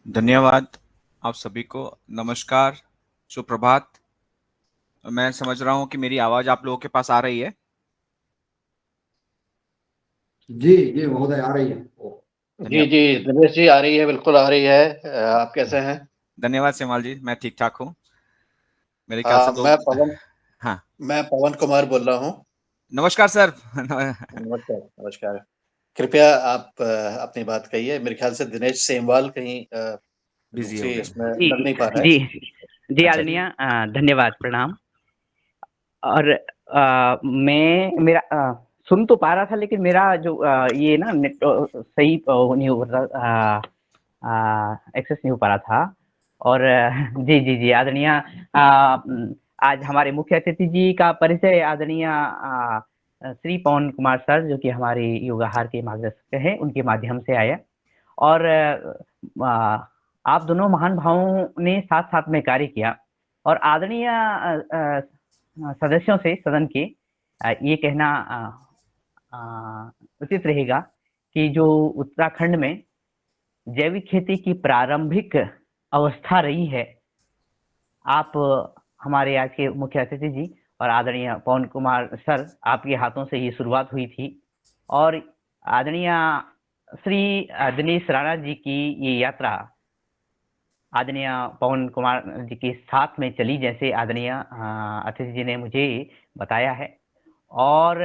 धन्यवाद आप सभी को। नमस्कार, सुप्रभात। मैं समझ रहा हूँ कि मेरी आवाज आप लोगों के पास आ रही है। जी जी महोदय, आ रही है। जी, धन्यवाद। जी, दिनेश जी आ रही है, बिल्कुल आ रही है। आप कैसे हैं? धन्यवाद सेमाल जी, मैं ठीक ठाक हूँ। मेरे ख्याल से तो मैं पवन हाँ, मैं पवन कुमार बोल रहा हूँ। नमस्कार सर। नमस्कार, नमस्कार। कृपया आप अपनी बात कहिए। मेरे ख्याल से दिनेश सेमवाल कहीं बिजी हो दूसरी गए। इसमें जी लग नहीं पा रहा है। जी जी अच्छा जी। आदरणीय, धन्यवाद, प्रणाम। और मेरा सुन तो पा रहा था, लेकिन मेरा जो ये ना नेट सही नहीं हो रहा, एक्सेस नहीं हो पा रहा था। और जी जी जी आदरणीय, आज हमारे मुख्य अतिथि जी का परिचय आदरणीय श्री पवन कुमार सर, जो कि हमारे योगाहार के मार्गदर्शक हैं, उनके माध्यम से आया। और आप दोनों महान भावों ने साथ साथ में कार्य किया। और आदरणीय सदस्यों से सदन के ये कहना उचित रहेगा कि जो उत्तराखंड में जैविक खेती की प्रारंभिक अवस्था रही है, आप हमारे आज के मुख्य अतिथि जी और आदरणीय पवन कुमार सर, आपके हाथों से ये शुरुआत हुई थी। और आदरणीय श्री दिनेश राणा जी की ये यात्रा आदरणीय पवन कुमार जी के साथ में चली, जैसे आदरणीय अतिथि जी ने मुझे बताया है। और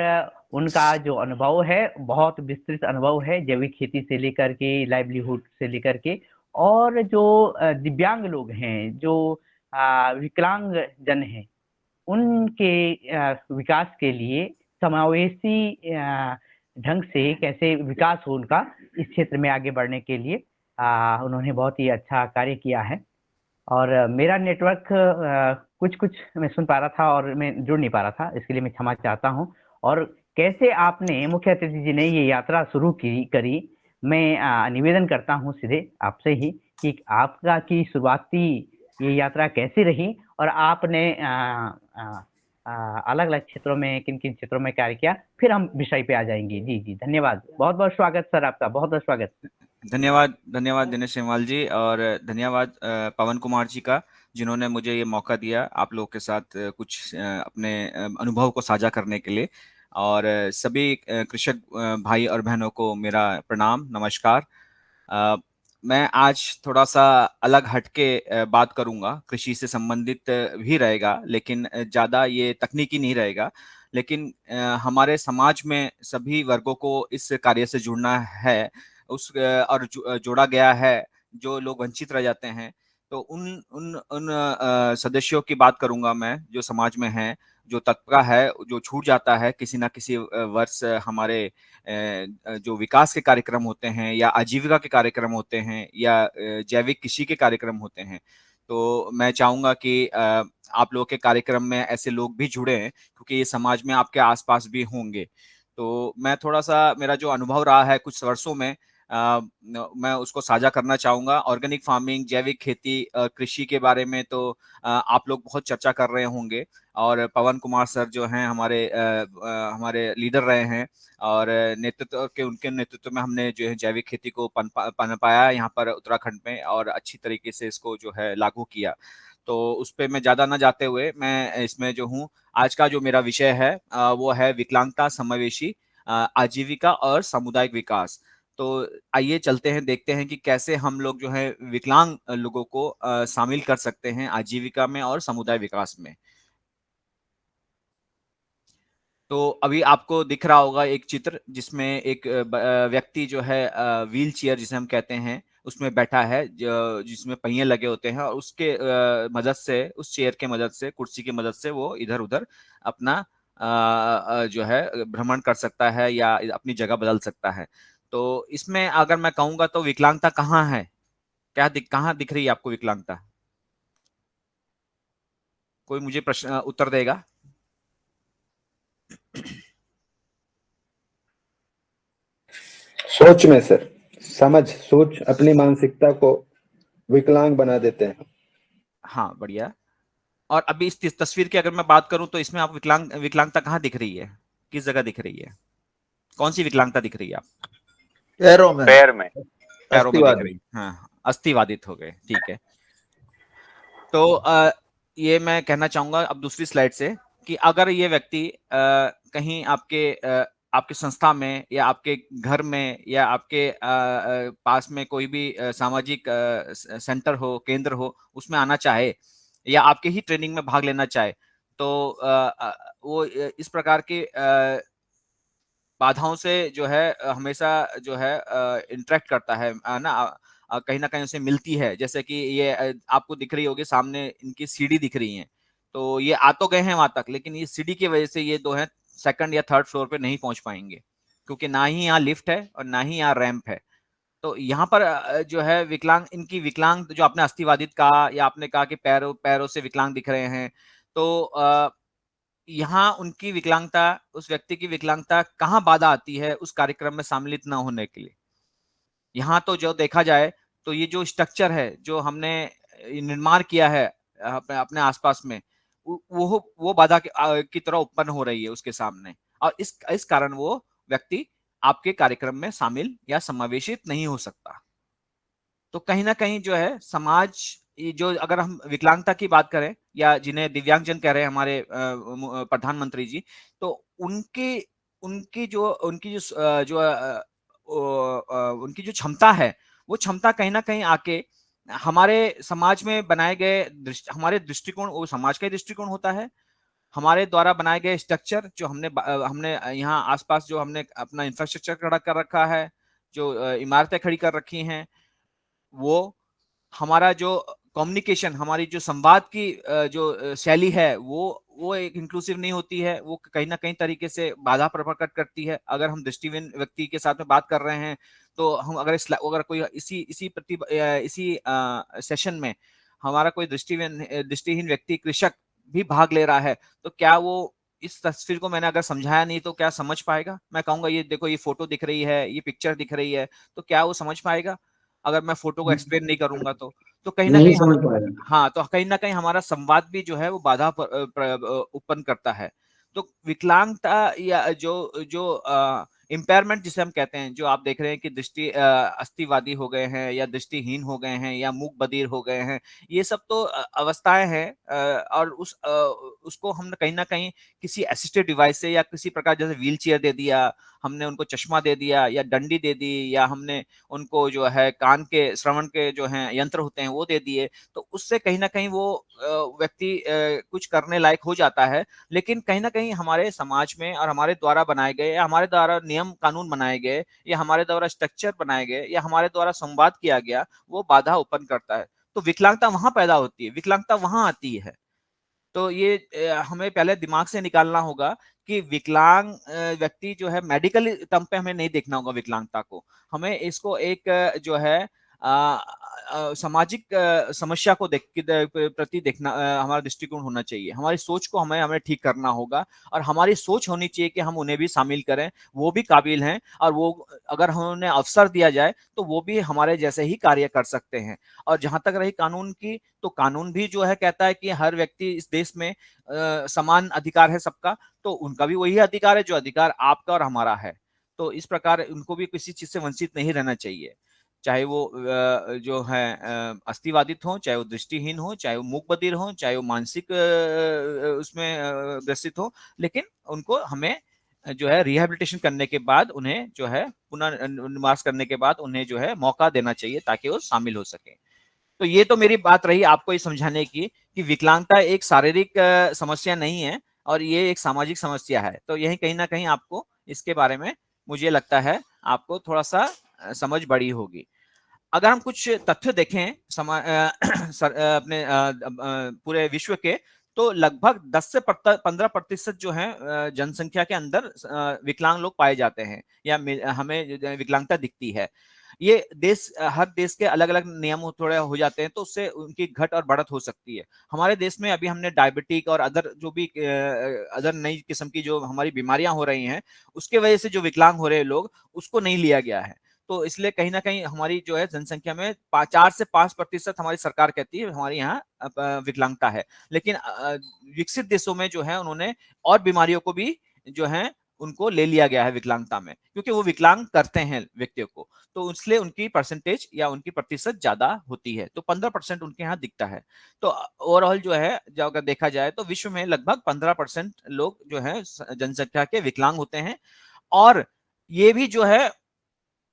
उनका जो अनुभव है, बहुत विस्तृत अनुभव है, जैविक खेती से लेकर के लाइवलीहुड से लेकर के। और जो दिव्यांग लोग हैं, जो विकलांग जन हैं, उनके विकास के लिए समावेशी ढंग से कैसे विकास हो उनका, इस क्षेत्र में आगे बढ़ने के लिए उन्होंने बहुत ही अच्छा कार्य किया है। और मेरा नेटवर्क कुछ कुछ मैं सुन पा रहा था और मैं जुड़ नहीं पा रहा था, इसके लिए मैं क्षमा चाहता हूँ। और कैसे आपने, मुख्य अतिथि जी ने ये यात्रा शुरू करी, मैं निवेदन करता हूँ सीधे आपसे ही कि आपका की शुरुआती ये यात्रा कैसी रही, और आपने अलग अलग क्षेत्रों में किन किन क्षेत्रों में कार्य किया, फिर हम विषय पे आ जाएंगे। जी जी धन्यवाद, बहुत बहुत स्वागत सर, आपका बहुत बहुत स्वागत। धन्यवाद, धन्यवाद दिनेश सेमवाल जी, और धन्यवाद पवन कुमार जी का, जिन्होंने मुझे ये मौका दिया आप लोगों के साथ कुछ अपने अनुभव को साझा करने के लिए। और सभी कृषक भाई और बहनों को मेरा प्रणाम, नमस्कार। अ, मैं आज थोड़ा-सा अलग हटके बात करूँगा, कृषि से संबंधित भी रहेगा, लेकिन ज़्यादा ये तकनीकी नहीं रहेगा। लेकिन हमारे समाज में सभी वर्गों को इस कार्य से जुड़ना है, और जोड़ा गया है, जो लोग वंचित रह जाते हैं। तो उन उन उन सदस्यों की बात करूँगा मैं, जो समाज में हैं, जो तबका है, जो छूट जाता है किसी न किसी वर्ष हमारे जो विकास के कार्यक्रम होते हैं, या आजीविका के कार्यक्रम होते हैं, या जैविक कृषि के कार्यक्रम होते हैं। तो मैं चाहूँगा कि आप लोगों के कार्यक्रम में ऐसे लोग भी जुड़ें, क्योंकि ये समाज में आपके आस-पास भी होंगे। तो मैं थोड़ा-सा, मेरा जो अनुभव रहा है कुछ वर्षों में, मैं उसको साझा करना चाहूँगा। ऑर्गेनिक फार्मिंग, जैविक खेती, कृषि के बारे में तो आप लोग बहुत चर्चा कर रहे होंगे, और पवन कुमार सर जो हैं हमारे लीडर रहे हैं, और उनके नेतृत्व में हमने जो है जैविक खेती को पनपाया यहाँ पर उत्तराखंड में, और अच्छी तरीके से इसको जो है लागू किया। तो उस पे मैं ज़्यादा ना जाते हुए, मैं इसमें जो हूँ, आज का जो मेरा विषय है वो है विकलांगता, समावेशी आजीविका और सामुदायिक विकास। तो आइए चलते हैं, देखते हैं कि कैसे हम लोग जो है विकलांग लोगों को शामिल कर सकते हैं आजीविका में और समुदाय विकास में। तो अभी आपको दिख रहा होगा एक चित्र, जिसमें एक व्यक्ति जो है व्हील चेयर जिसे हम कहते हैं, उसमें बैठा है, जिसमें पहिए लगे होते हैं, और उसके मदद से, उस चेयर के मदद से, कुर्सी की मदद से वो इधर-उधर अपना जो है भ्रमण कर सकता है, या अपनी जगह बदल सकता है। तो इसमें अगर मैं कहूँगा तो विकलांगता कहाँ है? कहाँ दिख रही है आपको विकलांगता? कोई मुझे उत्तर देगा? सोच में सर, सोच अपनी मानसिकता को विकलांग बना देते हैं। हाँ, बढ़िया। और अभी इस तस्वीर की अगर मैं बात करूं, तो इसमें आप विकलांगता कहाँ दिख रही है? किस जगह दिख रही है? कौन सी विकलांगता दिख रही है आप? पैरों में, पैर में। पैरों में दिख अस्थिवाद। रही है। हाँ, अस्थिवादित हो गए। ठीक है, तो ये मैं कहना चाहूंगा अब दूसरी स्लाइड से कि अगर ये व्यक्ति कहीं आपके संस्था में या आपके घर में या आपके पास में कोई भी सामाजिक सेंटर हो, केंद्र हो, उसमें आना चाहे या आपके ही ट्रेनिंग में भाग लेना चाहे, तो वो इस प्रकार के बाधाओं से जो है हमेशा जो है इंटरेक्ट करता है ना, कहीं ना कहीं उसे मिलती है। जैसे कि ये आपको दिख रही होगी सामने, इनकी सीढ़ी दिख रही है, तो ये आ तो गए हैं वहां तक, लेकिन ये सीढ़ी की वजह से ये दो हैं सेकंड या थर्ड फ्लोर पे नहीं पहुंच पाएंगे, क्योंकि ना ही यहाँ लिफ्ट है और ना ही यहाँ रैंप है। तो यहाँ पर जो है विकलांग, इनकी विकलांग जो आपने अस्थिवादित कहा या आपने कहा कि पैरों पैरों से विकलांग दिख रहे हैं, तो यहाँ उनकी विकलांगता, उस व्यक्ति की विकलांगता कहाँ बाधा आती है उस कार्यक्रम में सम्मिलित न होने के लिए। यहाँ तो जो देखा जाए तो ये जो स्ट्रक्चर है जो हमने निर्माण किया है अपने आसपास में, वो बाधा की तरह उत्पन्न हो रही है उसके सामने, और इस कारण वो व्यक्ति आपके कार्यक्रम में शामिल या समावेशित नहीं हो सकता। तो कहीं ना कहीं जो है समाज, जो अगर हम विकलांगता की बात करें या जिन्हें दिव्यांगजन कह रहे हैं हमारे प्रधानमंत्री जी, तो उनकी उनकी जो उनकी जो उनकी जो क्षमता है, वो क्षमता कहीं ना कहीं आके हमारे समाज में बनाए गए हमारे दृष्टिकोण, वो समाज का दृष्टिकोण होता है, हमारे द्वारा बनाए गए स्ट्रक्चर जो हमने यहाँ आसपास जो हमने अपना इंफ्रास्ट्रक्चर खड़ा कर रखा है, जो इमारतें खड़ी कर रखी हैं, वो हमारा जो कम्युनिकेशन, हमारी जो संवाद की जो शैली है, वो एक इंक्लूसिव नहीं होती है, वो कहीं ना कहीं तरीके से बाधा प्रकट करती है। अगर हम दृष्टिहीन व्यक्ति के साथ में बात कर रहे हैं, तो हम अगर कोई इसी सेशन में हमारा कोई दृष्टिहीन व्यक्ति, कृषक भी भाग ले रहा है, तो क्या वो इस तस्वीर को मैंने अगर समझाया नहीं तो क्या समझ पाएगा? मैं कहूंगा ये देखो, ये फोटो दिख रही है, ये पिक्चर दिख रही है, तो क्या वो समझ पाएगा अगर मैं फोटो को एक्सप्लेन नहीं करूंगा? तो कहीं ना नहीं कहीं समझ पाएगा। हाँ, तो कहीं ना कहीं हमारा संवाद भी जो है वो बाधा उत्पन्न करता है। तो विकलांगता या जो जो इम्पेयरमेंट जिसे हम कहते हैं, जो आप देख रहे हैं कि अस्थिवादी हो गए हैं या दृष्टिहीन हो गए हैं या मूक बधिर हो गए हैं, ये सब तो अवस्थाएं हैं, और उसको हम कहीं ना कहीं किसी असिस्टेड डिवाइस से या किसी प्रकार, जैसे व्हील चेयर दे दिया, हमने उनको चश्मा दे दिया या डंडी दे दी, या हमने उनको जो है कान के श्रवण के जो हैं यंत्र होते हैं वो दे दिए, तो उससे कहीं ना कहीं वो व्यक्ति कुछ करने लायक हो जाता है। लेकिन कहीं ना कहीं हमारे समाज में और हमारे द्वारा बनाए गए या हमारे द्वारा नियम कानून बनाए गए या हमारे द्वारा स्ट्रक्चर बनाए गए या हमारे द्वारा संवाद किया गया, वो बाधा उत्पन्न करता है। तो विकलांगता वहां पैदा होती है, विकलांगता वहां आती है। तो ये हमें पहले दिमाग से निकालना होगा कि विकलांग व्यक्ति जो है, मेडिकल टर्म पे हमें नहीं देखना होगा विकलांगता को, हमें इसको एक जो है सामाजिक समस्या को प्रति देखना, हमारा दृष्टिकोण होना चाहिए। हमारी सोच को हमें ठीक करना होगा, और हमारी सोच होनी चाहिए कि हम उन्हें भी शामिल करें, वो भी काबिल हैं, और वो अगर हमें उन्हें अवसर दिया जाए तो वो भी हमारे जैसे ही कार्य कर सकते हैं। और जहां तक रही कानून की, तो कानून भी जो है कहता है कि हर व्यक्ति इस देश में समान अधिकार है सबका, तो उनका भी वही अधिकार है जो अधिकार आपका और हमारा है। तो इस प्रकार उनको भी किसी चीज से वंचित नहीं रहना चाहिए, चाहे वो जो है अस्थिवादित हो, चाहे वो दृष्टिहीन हो, चाहे वो मूक बधिर हो, चाहे वो मानसिक उसमें ग्रसित हो, लेकिन उनको हमें जो है रिहेबिलिटेशन करने के बाद, उन्हें जो है पुनर्निवास करने के बाद उन्हें जो है मौका देना चाहिए ताकि वो शामिल हो सके। तो ये तो मेरी बात रही आपको ये समझाने की कि विकलांगता एक शारीरिक समस्या नहीं है, और ये एक सामाजिक समस्या है। तो यही कहीं ना कहीं आपको इसके बारे में, मुझे लगता है, आपको थोड़ा सा समझ बड़ी होगी। अगर हम कुछ तथ्य देखें अपने पूरे विश्व के, तो लगभग 10 से 15% जो है जनसंख्या के अंदर विकलांग लोग पाए जाते हैं या हमें विकलांगता दिखती है। ये हर देश के अलग अलग नियम थोड़े हो जाते हैं, तो उससे उनकी घट और बढ़त हो सकती है। हमारे देश में अभी हमने डायबिटिक और अदर जो भी अदर नई किस्म की जो हमारी बीमारियां हो रही हैं, उसके वजह से जो विकलांग हो रहे लोग, उसको नहीं लिया गया है। तो इसलिए कहीं ना कहीं हमारी जो है जनसंख्या में 4 से 5% हमारी सरकार कहती है हमारे यहाँ विकलांगता है। लेकिन विकसित देशों में जो है उन्होंने और बीमारियों को भी जो है उनको ले लिया गया है विकलांगता में, क्योंकि वो विकलांग करते हैं व्यक्तियों को, तो इसलिए उनकी परसेंटेज या उनकी प्रतिशत ज्यादा होती है, तो 15% उनके यहाँ दिखता है। तो ओवरऑल जो है, जो अगर देखा जाए तो विश्व में लगभग 15% लोग जो है जनसंख्या के विकलांग होते हैं। और ये भी जो है,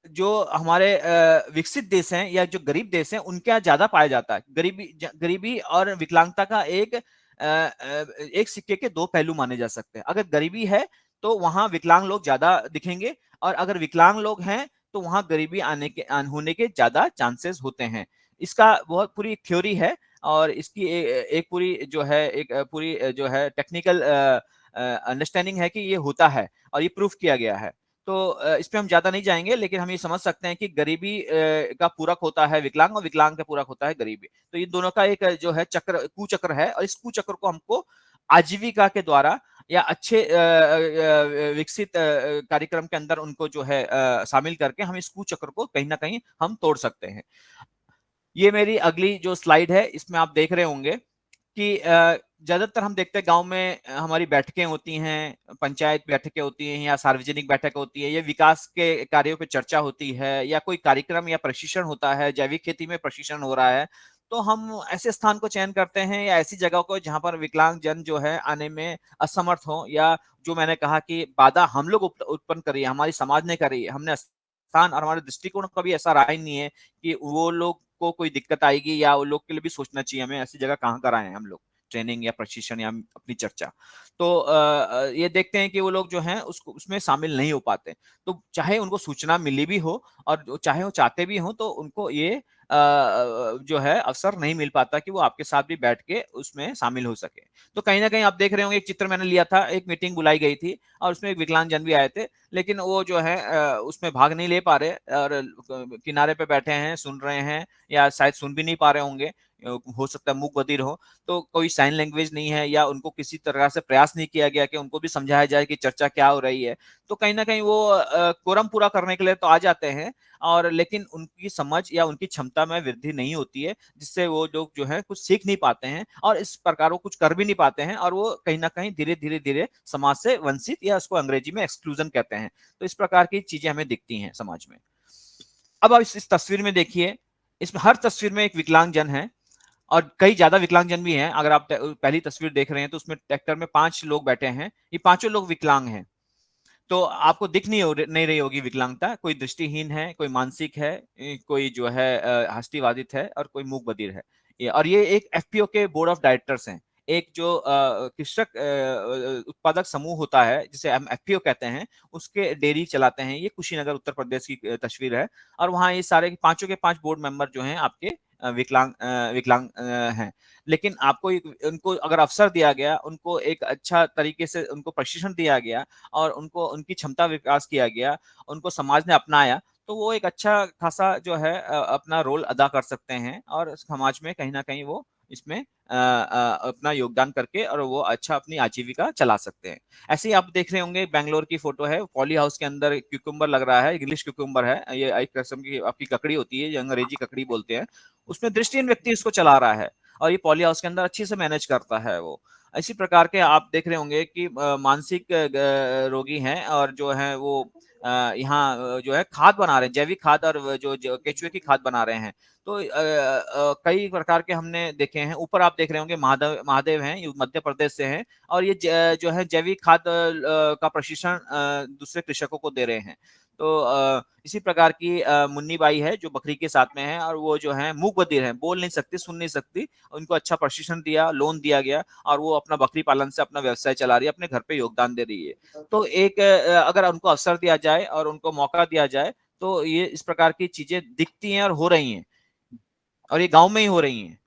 जो हमारे विकसित देश हैं या जो गरीब देश हैं, उनके यहाँ ज्यादा पाया जाता है। गरीबी और विकलांगता का एक सिक्के के दो पहलू माने जा सकते हैं। अगर गरीबी है तो वहां विकलांग लोग ज्यादा दिखेंगे, और अगर विकलांग लोग हैं तो वहां गरीबी होने के ज्यादा चांसेस होते हैं। इसका बहुत पूरी थ्योरी है, और इसकी एक पूरी जो है, एक पूरी जो है टेक्निकल अंडरस्टैंडिंग है कि ये होता है, और ये प्रूफ किया गया है। तो इस पे हम ज्यादा नहीं जाएंगे, लेकिन हम ये समझ सकते हैं कि गरीबी का पूरक होता है विकलांग, और विकलांग का पूरक होता है गरीबी। तो ये दोनों का एक जो है चक्र, कुचक्र है, और इस कुचक्र को हमको आजीविका के द्वारा या अच्छे विकसित कार्यक्रम के अंदर उनको जो है शामिल करके हम इस कुचक्र को कहीं ना कहीं हम तोड़ सकते हैं। ये मेरी अगली जो स्लाइड है, इसमें आप देख रहे होंगे कि ज्यादातर हम देखते हैं गांव में हमारी बैठकें होती हैं, पंचायत बैठकें होती हैं या सार्वजनिक बैठक होती है, ये विकास के कार्यों पे चर्चा होती है, या कोई कार्यक्रम या प्रशिक्षण होता है, जैविक खेती में प्रशिक्षण हो रहा है, तो हम ऐसे स्थान को चयन करते हैं या ऐसी जगह को जहां पर विकलांग जन जो है आने में असमर्थ हो, या जो मैंने कहा कि बाधा हम लोग उत्पन्न करी है, हमारी समाज ने करी है, हमने स्थान और हमारे दृष्टिकोण का भी ऐसा राय नहीं है कि वो लोग को कोई दिक्कत आएगी, या वो लोग के लिए भी सोचना चाहिए हमें ऐसी जगह कहाँ कराए हैं हम लोग ट्रेनिंग या प्रशिक्षण या अपनी चर्चा। तो ये देखते हैं कि वो लोग जो हैं उसको उसमें शामिल नहीं हो पाते। तो चाहे उनको सूचना मिली भी हो और चाहे वो चाहते भी हो, तो उनको ये जो है अवसर नहीं मिल पाता कि वो आपके साथ भी बैठ के उसमें शामिल हो सके। तो कहीं ना कहीं आप देख रहे होंगे, एक चित्र मैंने लिया था, एक मीटिंग बुलाई गई थी और उसमें एक विकलांग जन भी आए थे, लेकिन वो जो है उसमें भाग नहीं ले पा रहे, और किनारे पे बैठे हैं, सुन रहे हैं, या शायद सुन भी नहीं पा रहे होंगे, हो सकता है मूक बधिर हो, तो कोई साइन लैंग्वेज नहीं है, या उनको किसी तरह से प्रयास नहीं किया गया कि उनको भी समझाया जाए कि चर्चा क्या हो रही है। तो कहीं ना कहीं वो कोरम पूरा करने के लिए तो आ जाते हैं, और लेकिन उनकी समझ या उनकी क्षमता में वृद्धि नहीं होती है, जिससे वो लोग जो है कुछ सीख नहीं पाते हैं, और इस प्रकार वो कुछ कर भी नहीं पाते हैं, और वो कहीं ना कहीं धीरे धीरे धीरे समाज से वंचित, या उसको अंग्रेजी में एक्सक्लूजन कहते हैं। तो इस प्रकार की चीजें हमें दिखती हैं समाज में। अब आप इस तस्वीर में देखिए, इसमें हर तस्वीर में एक विकलांग जन है, और कई ज्यादा विकलांग जन भी हैं। अगर आप पहली तस्वीर देख रहे हैं तो उसमें ट्रैक्टर में 5 लोग बैठे हैं, ये पांचों लोग विकलांग हैं। तो आपको दिख नहीं रही होगी विकलांगता, कोई दृष्टिहीन है, कोई मानसिक है, कोई जो है हष्टिबाधित है, और कोई मूक बधिर है। और ये एक एफपीओ के बोर्ड ऑफ डायरेक्टर्स हैं। एक जो कृषक उत्पादक समूह होता है, जिसे हम एफपीओ कहते हैं, उसके डेयरी चलाते हैं। ये कुशीनगर उत्तर प्रदेश की तस्वीर है, और वहाँ ये सारे पांचों के पांच बोर्ड मेंबर जो हैं आपके विकलांग हैं। लेकिन आपको उनको अगर अवसर दिया गया, उनको एक अच्छा तरीके से उनको प्रशिक्षण दिया गया, और उनको उनकी क्षमता विकास किया गया, उनको समाज ने अपनाया, तो वो एक अच्छा खासा जो है अपना रोल अदा कर सकते हैं, और समाज में कहीं ना कहीं वो इसमें अपना योगदान करके और वो अच्छा अपनी आजीविका चला सकते हैं। ऐसे ही आप देख रहे होंगे, बैंगलोर की फोटो है, पॉली हाउस के अंदर क्यूकम्बर लग रहा है, इंग्लिश क्यूकम्बर है, ये एक किस्म की आपकी ककड़ी होती है, जो अंग्रेजी ककड़ी बोलते हैं, उसमें दृष्टिहीन व्यक्ति इसको चला रहा है, और ये पॉली हाउस के अंदर अच्छे से मैनेज करता है वो। इसी प्रकार के आप देख रहे होंगे कि मानसिक रोगी हैं, और जो है वो यहाँ जो है खाद बना रहे हैं, जैविक खाद, और जो केचुए की खाद बना रहे हैं। तो कई प्रकार के हमने देखे हैं। ऊपर आप देख रहे होंगे महादेव हैं, ये मध्य प्रदेश से हैं, और ये जो है जैविक खाद का प्रशिक्षण दूसरे कृषकों को दे रहे हैं। तो इसी प्रकार की मुन्नी बाई है, जो बकरी के साथ में है, और वो जो है मूक बधिर है, बोल नहीं सकती, सुन नहीं सकती, उनको अच्छा प्रशिक्षण दिया, लोन दिया गया, और वो अपना बकरी पालन से अपना व्यवसाय चला रही है, अपने घर पे योगदान दे रही है। तो एक अगर उनको अवसर दिया जाए और उनको मौका दिया जाए, तो ये इस प्रकार की चीजें दिखती हैं और हो रही हैं, और ये गांव में ही हो रही हैं।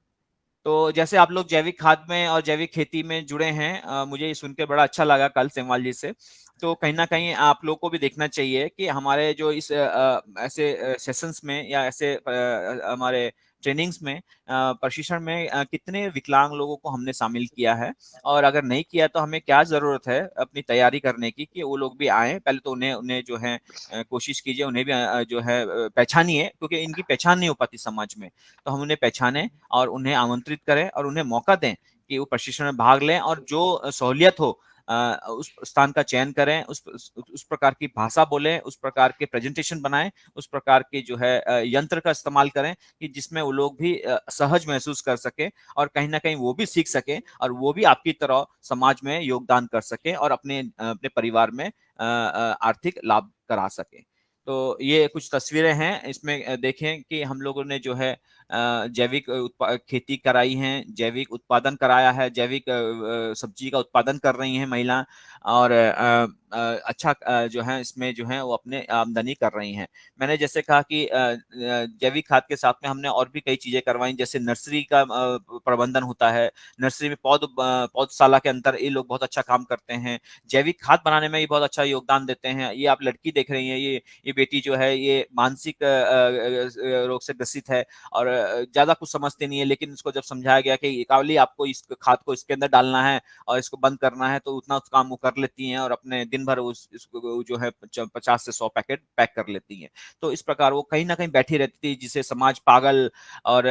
तो जैसे आप लोग जैविक खाद में और जैविक खेती में जुड़े हैं, मुझे ये सुन के बड़ा अच्छा लगा कल सेमवाल जी से। तो कहीं ना कहीं आप लोग को भी देखना चाहिए कि हमारे जो इस ऐसे सेशंस में या ऐसे हमारे ट्रेनिंग्स में, प्रशिक्षण में कितने विकलांग लोगों को हमने शामिल किया है, और अगर नहीं किया तो हमें क्या जरूरत है अपनी तैयारी करने की कि वो लोग भी आए। पहले तो उन्हें उन्हें जो है कोशिश कीजिए, उन्हें भी जो है पहचानिए, क्योंकि इनकी पहचान नहीं हो पाती समाज में। तो हम उन्हें पहचाने और उन्हें आमंत्रित करें और उन्हें मौका दें कि वो प्रशिक्षण में भाग लें, और जो सहूलियत हो उस स्थान का चयन करें, उस प्रकार की भाषा बोलें, उस प्रकार के प्रेजेंटेशन बनाएं, उस प्रकार के जो है यंत्र का इस्तेमाल करें कि जिसमें वो लोग भी सहज महसूस कर सकें और कहीं ना कहीं वो भी सीख सकें और वो भी आपकी तरह समाज में योगदान कर सकें और अपने अपने परिवार में आर्थिक लाभ करा सकें। तो ये कुछ तस्वीरें हैं, इसमें देखें कि हम लोगों ने जो है जैविक खेती कराई है, जैविक उत्पादन कराया है, जैविक सब्जी का उत्पादन कर रही हैं महिला और अच्छा जो है इसमें जो है वो अपने आमदनी कर रही हैं। मैंने जैसे कहा कि जैविक खाद के साथ में हमने और भी कई चीजें करवाई, जैसे नर्सरी का प्रबंधन होता है, नर्सरी में पौधशाला के अंदर ये लोग बहुत अच्छा काम करते हैं, जैविक खाद बनाने में ये बहुत अच्छा योगदान देते हैं। ये आप लड़की देख रही हैं, ये बेटी जो है ये मानसिक रोग से ग्रसित है और ज्यादा कुछ समझते नहीं है, लेकिन उसको जब समझाया गया कि कावली आपको इस खाद को इसके अंदर डालना है और इसको बंद करना है, तो उतना उस काम वो कर लेती हैं और अपने दिन भर इसको जो है 50 से 100 पैकेट पैक कर लेती हैं। तो इस प्रकार वो कहीं ना कहीं बैठी रहती थी, जिसे समाज पागल और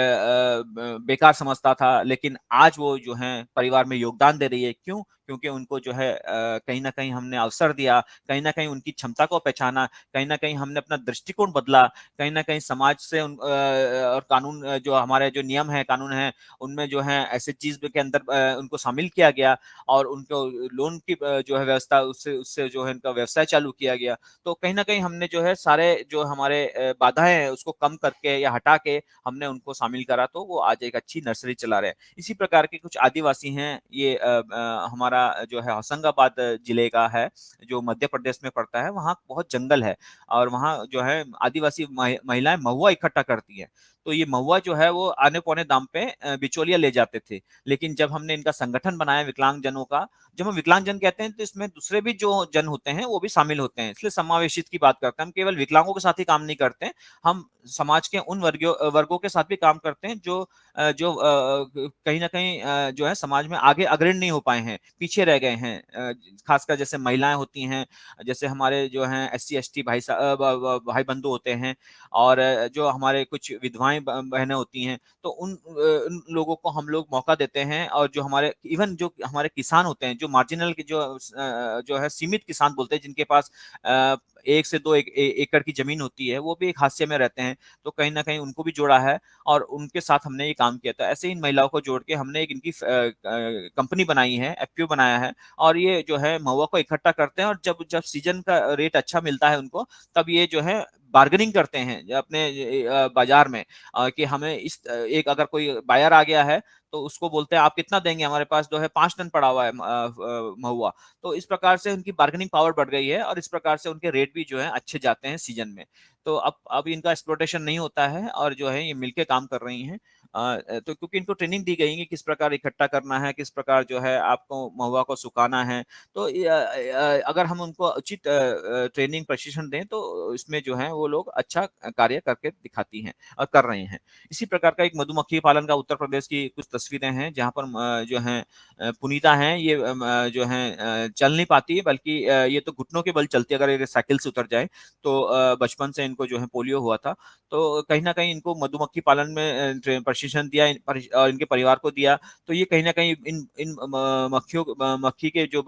बेकार समझता था, लेकिन आज वो जो है परिवार में योगदान दे रही है। क्यों? क्योंकि उनको जो है कहीं ना कहीं हमने अवसर दिया, कहीं ना कहीं उनकी क्षमता को पहचाना, कहीं ना कहीं हमने अपना दृष्टिकोण बदला, कहीं ना कहीं समाज से और कानून जो हमारे जो नियम है, कानून है, उनमें जो है ऐसे चीज के अंदर उनको शामिल किया गया और उनको लोन की जो है व्यवस्था, उससे उससे जो है उनका व्यवसाय चालू किया गया। तो कहीं ना कहीं हमने जो है सारे जो हमारे बाधाएं हैं उसको कम करके या हटा के हमने उनको शामिल करा, तो वो आज एक अच्छी नर्सरी चला रहे हैं। इसी प्रकार के कुछ आदिवासी हैं, ये हमारा जो है होशंगाबाद जिले का है, जो मध्य प्रदेश में पड़ता है। वहाँ बहुत जंगल है और वहाँ जो है आदिवासी महिलाएं महुआ इकट्ठा करती हैं। तो ये महुआ जो है वो आने पौने दाम पे बिचौलिया ले जाते थे, लेकिन जब हमने इनका संगठन बनाया विकलांग जनों का, जब हम विकलांग जन कहते हैं तो इसमें दूसरे भी जो जन होते हैं वो भी शामिल होते हैं, इसलिए समावेशित की बात करते हैं। हम केवल विकलांगों के साथ ही काम नहीं करते हैं, हम समाज के उन वर्गों के साथ भी काम करते हैं जो कहीं ना कहीं जो है समाज में आगे अग्रणी नहीं हो पाए हैं, पीछे रह गए हैं। खासकर जैसे महिलाएं होती हैं, जैसे हमारे जो हैं SC ST भाई बंधु होते हैं और जो हमारे कुछ विधवाएं बहनें होती हैं, तो उन लोगों को हम लोग मौका देते हैं। और जो हमारे इवन जो हमारे किसान होते हैं, जो मार्जिनल जो है सीमित किसान बोलते हैं, जिनके पास 1 से 2 एकड़ की जमीन होती है, वो भी एक हाशिए में रहते हैं, तो कहीं ना कहीं उनको भी जोड़ा है और उनके साथ हमने ये काम किया था। ऐसे ही इन महिलाओं को जोड़ के हमने एक इनकी कंपनी बनाई है, FPO बनाया है और ये जो है महुआ को इकट्ठा करते हैं और जब जब सीजन का रेट अच्छा मिलता है उनको, तब ये जो है बार्गेनिंग करते हैं अपने बाजार में कि हमें एक अगर कोई बायर आ गया है तो उसको बोलते हैं आप कितना देंगे, हमारे पास जो है 5 टन पड़ा हुआ है महुआ। तो इस प्रकार से उनकी बार्गेनिंग पावर बढ़ गई है और इस प्रकार से उनके रेट भी जो है अच्छे जाते हैं सीजन में। तो अब इनका एक्सप्लोटेशन नहीं होता है और जो है ये मिलके काम कर रही हैं। तो क्योंकि इनको ट्रेनिंग दी गई है कि किस प्रकार इकट्ठा करना है, किस प्रकार जो है आपको महुआ को सुखाना है। तो अगर हम उनको उचित ट्रेनिंग प्रशिक्षण दें तो इसमें जो है वो लोग अच्छा कार्य करके दिखाती हैं और कर रहे हैं। इसी प्रकार का एक मधुमक्खी पालन का उत्तर प्रदेश की कुछ तस्वीरें हैं, जहाँ पर जो है पुनीता हैं, ये जो है चल नहीं पाती है, बल्कि ये तो घुटनों के बल चलती है। अगर ये साइकिल से उतर जाए तो बचपन से इनको जो है पोलियो हुआ था, तो कहीं ना कहीं इनको मधुमक्खी पालन में प्रशिक्षण दिया और इनके परिवार को दिया। तो ये कहीं ना कहीं इन इन मक्खी के जो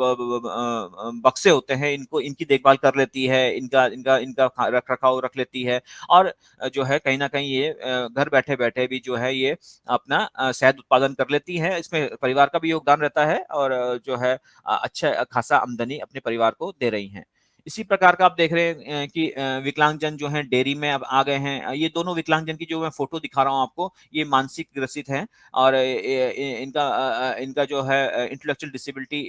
बक्से होते हैं, इनको इनकी देखभाल कर लेती है, इनका इनका इनका रख रखाव रख लेती है और जो है कहीं ना कहीं ये घर बैठे बैठे भी जो है ये अपना शहद उत्पादन कर लेती है। इसमें परिवार का भी योगदान रहता है और जो है अच्छा खासा आमदनी अपने परिवार को दे रही हैं। इसी प्रकार का आप देख रहे हैं कि विकलांगजन जो हैं डेयरी में अब आ गए हैं। ये दोनों विकलांगजन की जो मैं फोटो दिखा रहा हूँ आपको, ये मानसिक ग्रसित हैं और इनका जो है इंटेलेक्चुअल डिसेबिलिटी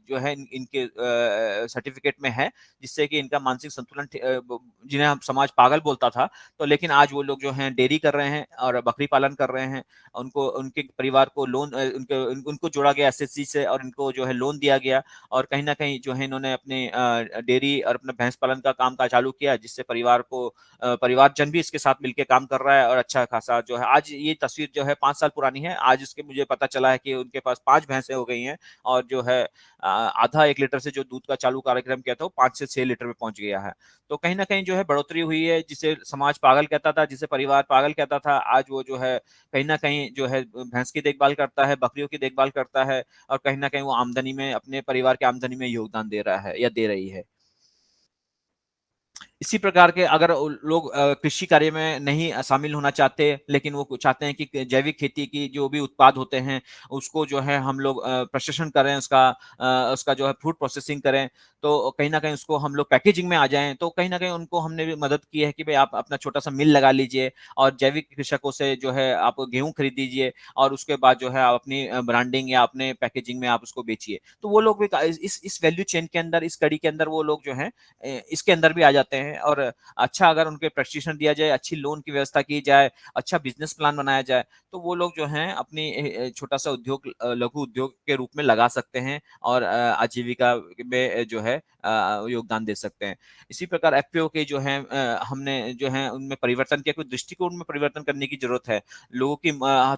जो है इनके सर्टिफिकेट में है, जिससे कि इनका मानसिक संतुलन जिन्हें हम समाज पागल बोलता था, तो लेकिन आज वो लोग जो हैं डेयरी कर रहे हैं और बकरी पालन कर रहे हैं। उनको उनके परिवार को लोन उनको जोड़ा गया SSG से और इनको जो है लोन दिया गया और कहीं ना कहीं जो है इन्होंने अपने डेयरी खेती और अपना भैंस पालन का काम का चालू किया, जिससे परिवारजन भी इसके साथ मिलके काम कर रहा है और अच्छा खासा जो है आज ये तस्वीर जो है 5 साल पुरानी है। आज उसके मुझे पता चला है कि उनके पास 5 भैंसें हो गई हैं और जो है आधा 1 लीटर से जो दूध का चालू कार्यक्रम किया था वो 5 से 6 लीटर में पहुँच गया है। तो कहीं न कहीं जो है बढ़ोतरी हुई है, जिसे समाज पागल कहता था, जिसे परिवार पागल कहता था, आज वो जो है कहीं न कहीं जो है भैंस की देखभाल करता है, बकरियों की देखभाल करता है और कहीं न कहीं वो आमदनी में अपने परिवार की आमदनी में योगदान दे रहा है या दे रही है। इसी प्रकार के अगर लोग कृषि कार्य में नहीं शामिल होना चाहते, लेकिन वो चाहते हैं कि जैविक खेती की जो भी उत्पाद होते हैं, उसको जो है हम लोग प्रशंसन करें, उसका जो है फूड प्रोसेसिंग करें, तो कहीं न कहीं उसको हम लोग पैकेजिंग में आ जाएँ, तो कहीं न कहीं उनको हमने भी मदद की है कि भई आप अपना छोटा-सा मिल लगा लीजिए और जैविक कृषकों से जो है आप गेहूँ खरीद लीजिए और उसके बाद जो है आप अपनी ब्रांडिंग या अपने पैकेजिंग में आप उसको बेचिए। तो वो लोग भी इस वैल्यू चेन के अंदर, इस कड़ी के अंदर वो लोग जो हैं इसके अंदर भी आ जाते हैं और अच्छा अगर उनके प्रशिक्षण दिया जाए, अच्छी लोन की व्यवस्था की जाए, अच्छा बिज़नेस प्लान बनाया जाए, तो वो लोग जो हैं अपनी छोटा-सा उद्योग लघु उद्योग के रूप में लगा सकते हैं और आजीविका में जो है योगदान दे सकते हैं। इसी प्रकार एफपीओ के जो हैं हमने जो है उनमें परिवर्तन किया, कोई दृष्टिकोण में परिवर्तन करने की ज़रूरत है। लोगों की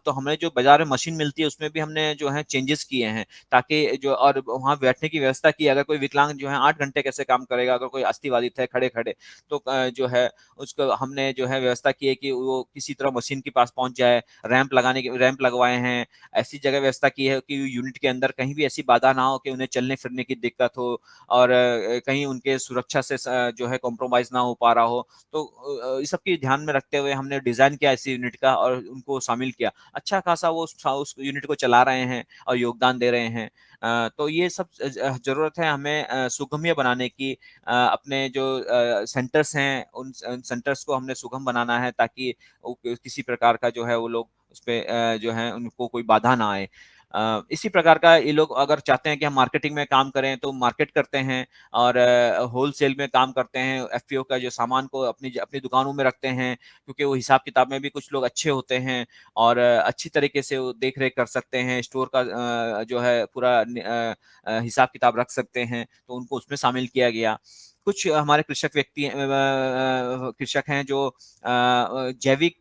तो हमें जो बाज़ार में मशीन मिलती है उसमें भी हमने जो है चेंजेस किए हैं, ताकि जो और वहाँ बैठने की व्यवस्था की, अगर कोई विकलांग जो है 8 घंटे कैसे काम करेगा, अगर कोई अस्थिबाधित है खड़े-खड़े, तो जो है उसको हमने जो है व्यवस्था की है कि वो किसी तरह मशीन के पास पहुँच जाए, रैंप लगवाए हैं, ऐसी जगह व्यवस्था की है कि यूनिट के अंदर कहीं भी ऐसी बाधा ना हो कि उन्हें चलने-फिरने की दिक्कत हो और कहीं उनके सुरक्षा से जो है कॉम्प्रोमाइज़ ना हो पा रहा हो। तो इस सब की ध्यान में रखते हुए हमने डिज़ाइन किया ऐसी यूनिट का और उनको शामिल किया। अच्छा खासा वो उस यूनिट को चला रहे हैं और योगदान दे रहे हैं। तो ये सब ज़रूरत है हमें सुगम्य बनाने की, अपने जो सेंटर्स हैं उन सेंटर्स को हमने सुगम बनाना है ताकि किसी प्रकार का जो है वो लोग उसपे जो है उनको कोई बाधा ना आए। इसी प्रकार का ये लोग अगर चाहते हैं कि हम मार्केटिंग में काम करें तो मार्केट करते हैं और होलसेल में काम करते हैं। एफपीओ का जो सामान को अपनी दुकानों में रखते हैं क्योंकि वो हिसाब किताब में भी कुछ लोग अच्छे होते हैं और अच्छी तरीके से वो देख-रेख कर सकते हैं। स्टोर का जो है पूरा हिसाब किताब रख सकते हैं, तो उनको उसमें शामिल किया गया। कुछ हमारे कृषक हैं जो जैविक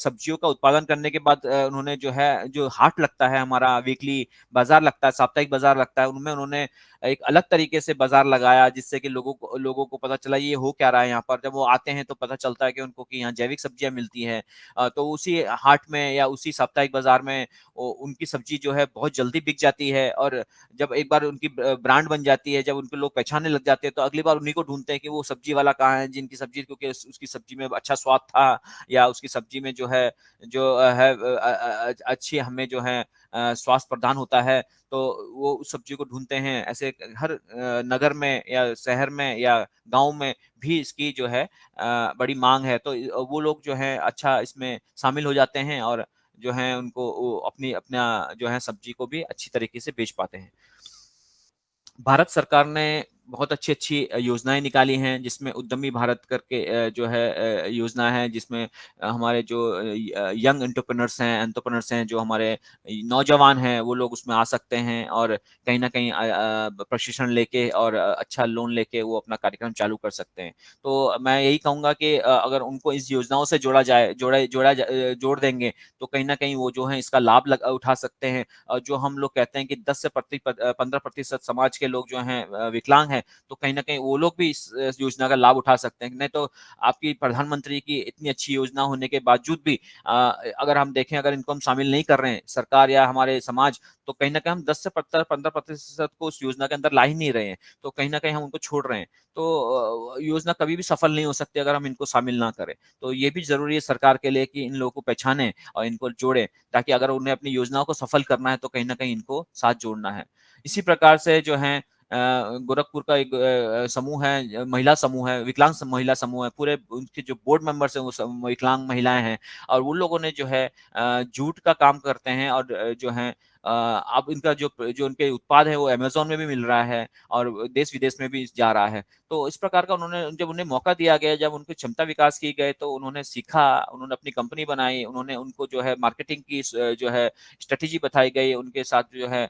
सब्जियों का उत्पादन करने के बाद उन्होंने जो है जो हाट लगता है हमारा वीकली बाज़ार लगता है, साप्ताहिक बाज़ार लगता है, उनमें उन्होंने एक अलग तरीके से बाज़ार लगाया जिससे कि लोगों को पता चला ये हो क्या रहा है यहाँ पर। जब वो आते हैं तो पता चलता है कि उनको कि यहाँ जैविक सब्जियाँ मिलती हैं। तो उसी हाट में या उसी साप्ताहिक बाज़ार में उनकी सब्जी जो है बहुत जल्दी बिक जाती है और जब एक बार उनकी ब्रांड बन जाती है, जब उनको लोग पहचानने लग जाते हैं, तो अगली बार उन्हीं को ढूँढते हैं कि वो सब्जी वाला कहाँ है, जिनकी सब्जी क्योंकि उसकी सब्जी में अच्छा स्वाद था या उसकी सब्जी में जो है अच्छी हमें जो है स्वास्थ्य प्रदान होता है, तो वो उस सब्जी को ढूँढते हैं। ऐसे हर नगर में या शहर में या गाँव में भी इसकी जो है बड़ी माँग है, तो वो लोग जो है अच्छा इसमें शामिल हो जाते हैं और जो है उनको वो अपना जो है सब्जी को भी अच्छी तरीके से बेच पाते हैं। भारत सरकार ने बहुत अच्छी-अच्छी योजनाएँ निकाली हैं, जिसमें उद्यमी भारत करके जो है योजना है, जिसमें हमारे जो यंग एंटरप्रेन्योर्स हैं, जो हमारे नौजवान हैं, वो लोग उसमें आ सकते हैं और कहीं न कहीं प्रशिक्षण लेके और अच्छा लोन लेके वो अपना कार्यक्रम चालू कर सकते हैं। तो मैं यही कहूँगा कि अगर उनको इस योजनाओं से जोड़ा जाए जोड़ देंगे, तो कहीं न कहीं वो जो है इसका लाभ उठा सकते हैं। जो हम लोग कहते हैं कि 10 से 15% समाज के लोग जो हैं विकलांग हैं, तो कहीं न कहीं वो लोग भी इस योजना का लाभ उठा सकते हैं। नहीं तो आपकी प्रधानमंत्री की इतनी अच्छी योजना होने के बावजूद भी अगर हम देखें अगर इनको हम शामिल नहीं कर रहे हैं, सरकार या हमारे समाज, तो कहीं न कहीं हम 10 से 15% को उस योजना के अंदर ला ही नहीं रहे हैं। तो कहीं न कहीं हम उनको छोड़ रहे हैं। तो योजना कभी भी सफल नहीं हो सकती अगर हम इनको शामिल ना करें। तो ये भी ज़रूरी है सरकार के लिए कि इन लोगों को पहचानें और इनको जोड़ें, ताकि अगर उन्हें अपनी योजनाओं को सफल करना है तो कहीं न कहीं इनको साथ जोड़ना है। इसी प्रकार से जो है गोरखपुर का एक समूह है, महिला समूह है, विकलांग महिला समूह है, पूरे उनके जो बोर्ड मेंबर्स हैं वो विकलांग महिलाएँ हैं और उन लोगों ने जो है जूट का काम करते हैं और जो है अब इनका जो जो उनके उत्पाद है वो अमेज़न में भी मिल रहा है और देश-विदेश में भी जा रहा है। तो इस प्रकार का उन्होंने जब उन्हें मौका दिया गया, जब उनकी क्षमता विकास की गई तो उन्होंने सीखा, उन्होंने अपनी कंपनी बनाई, उन्होंने उनको जो है मार्केटिंग की जो है स्ट्रैटेजी बताई गई, उनके साथ जो है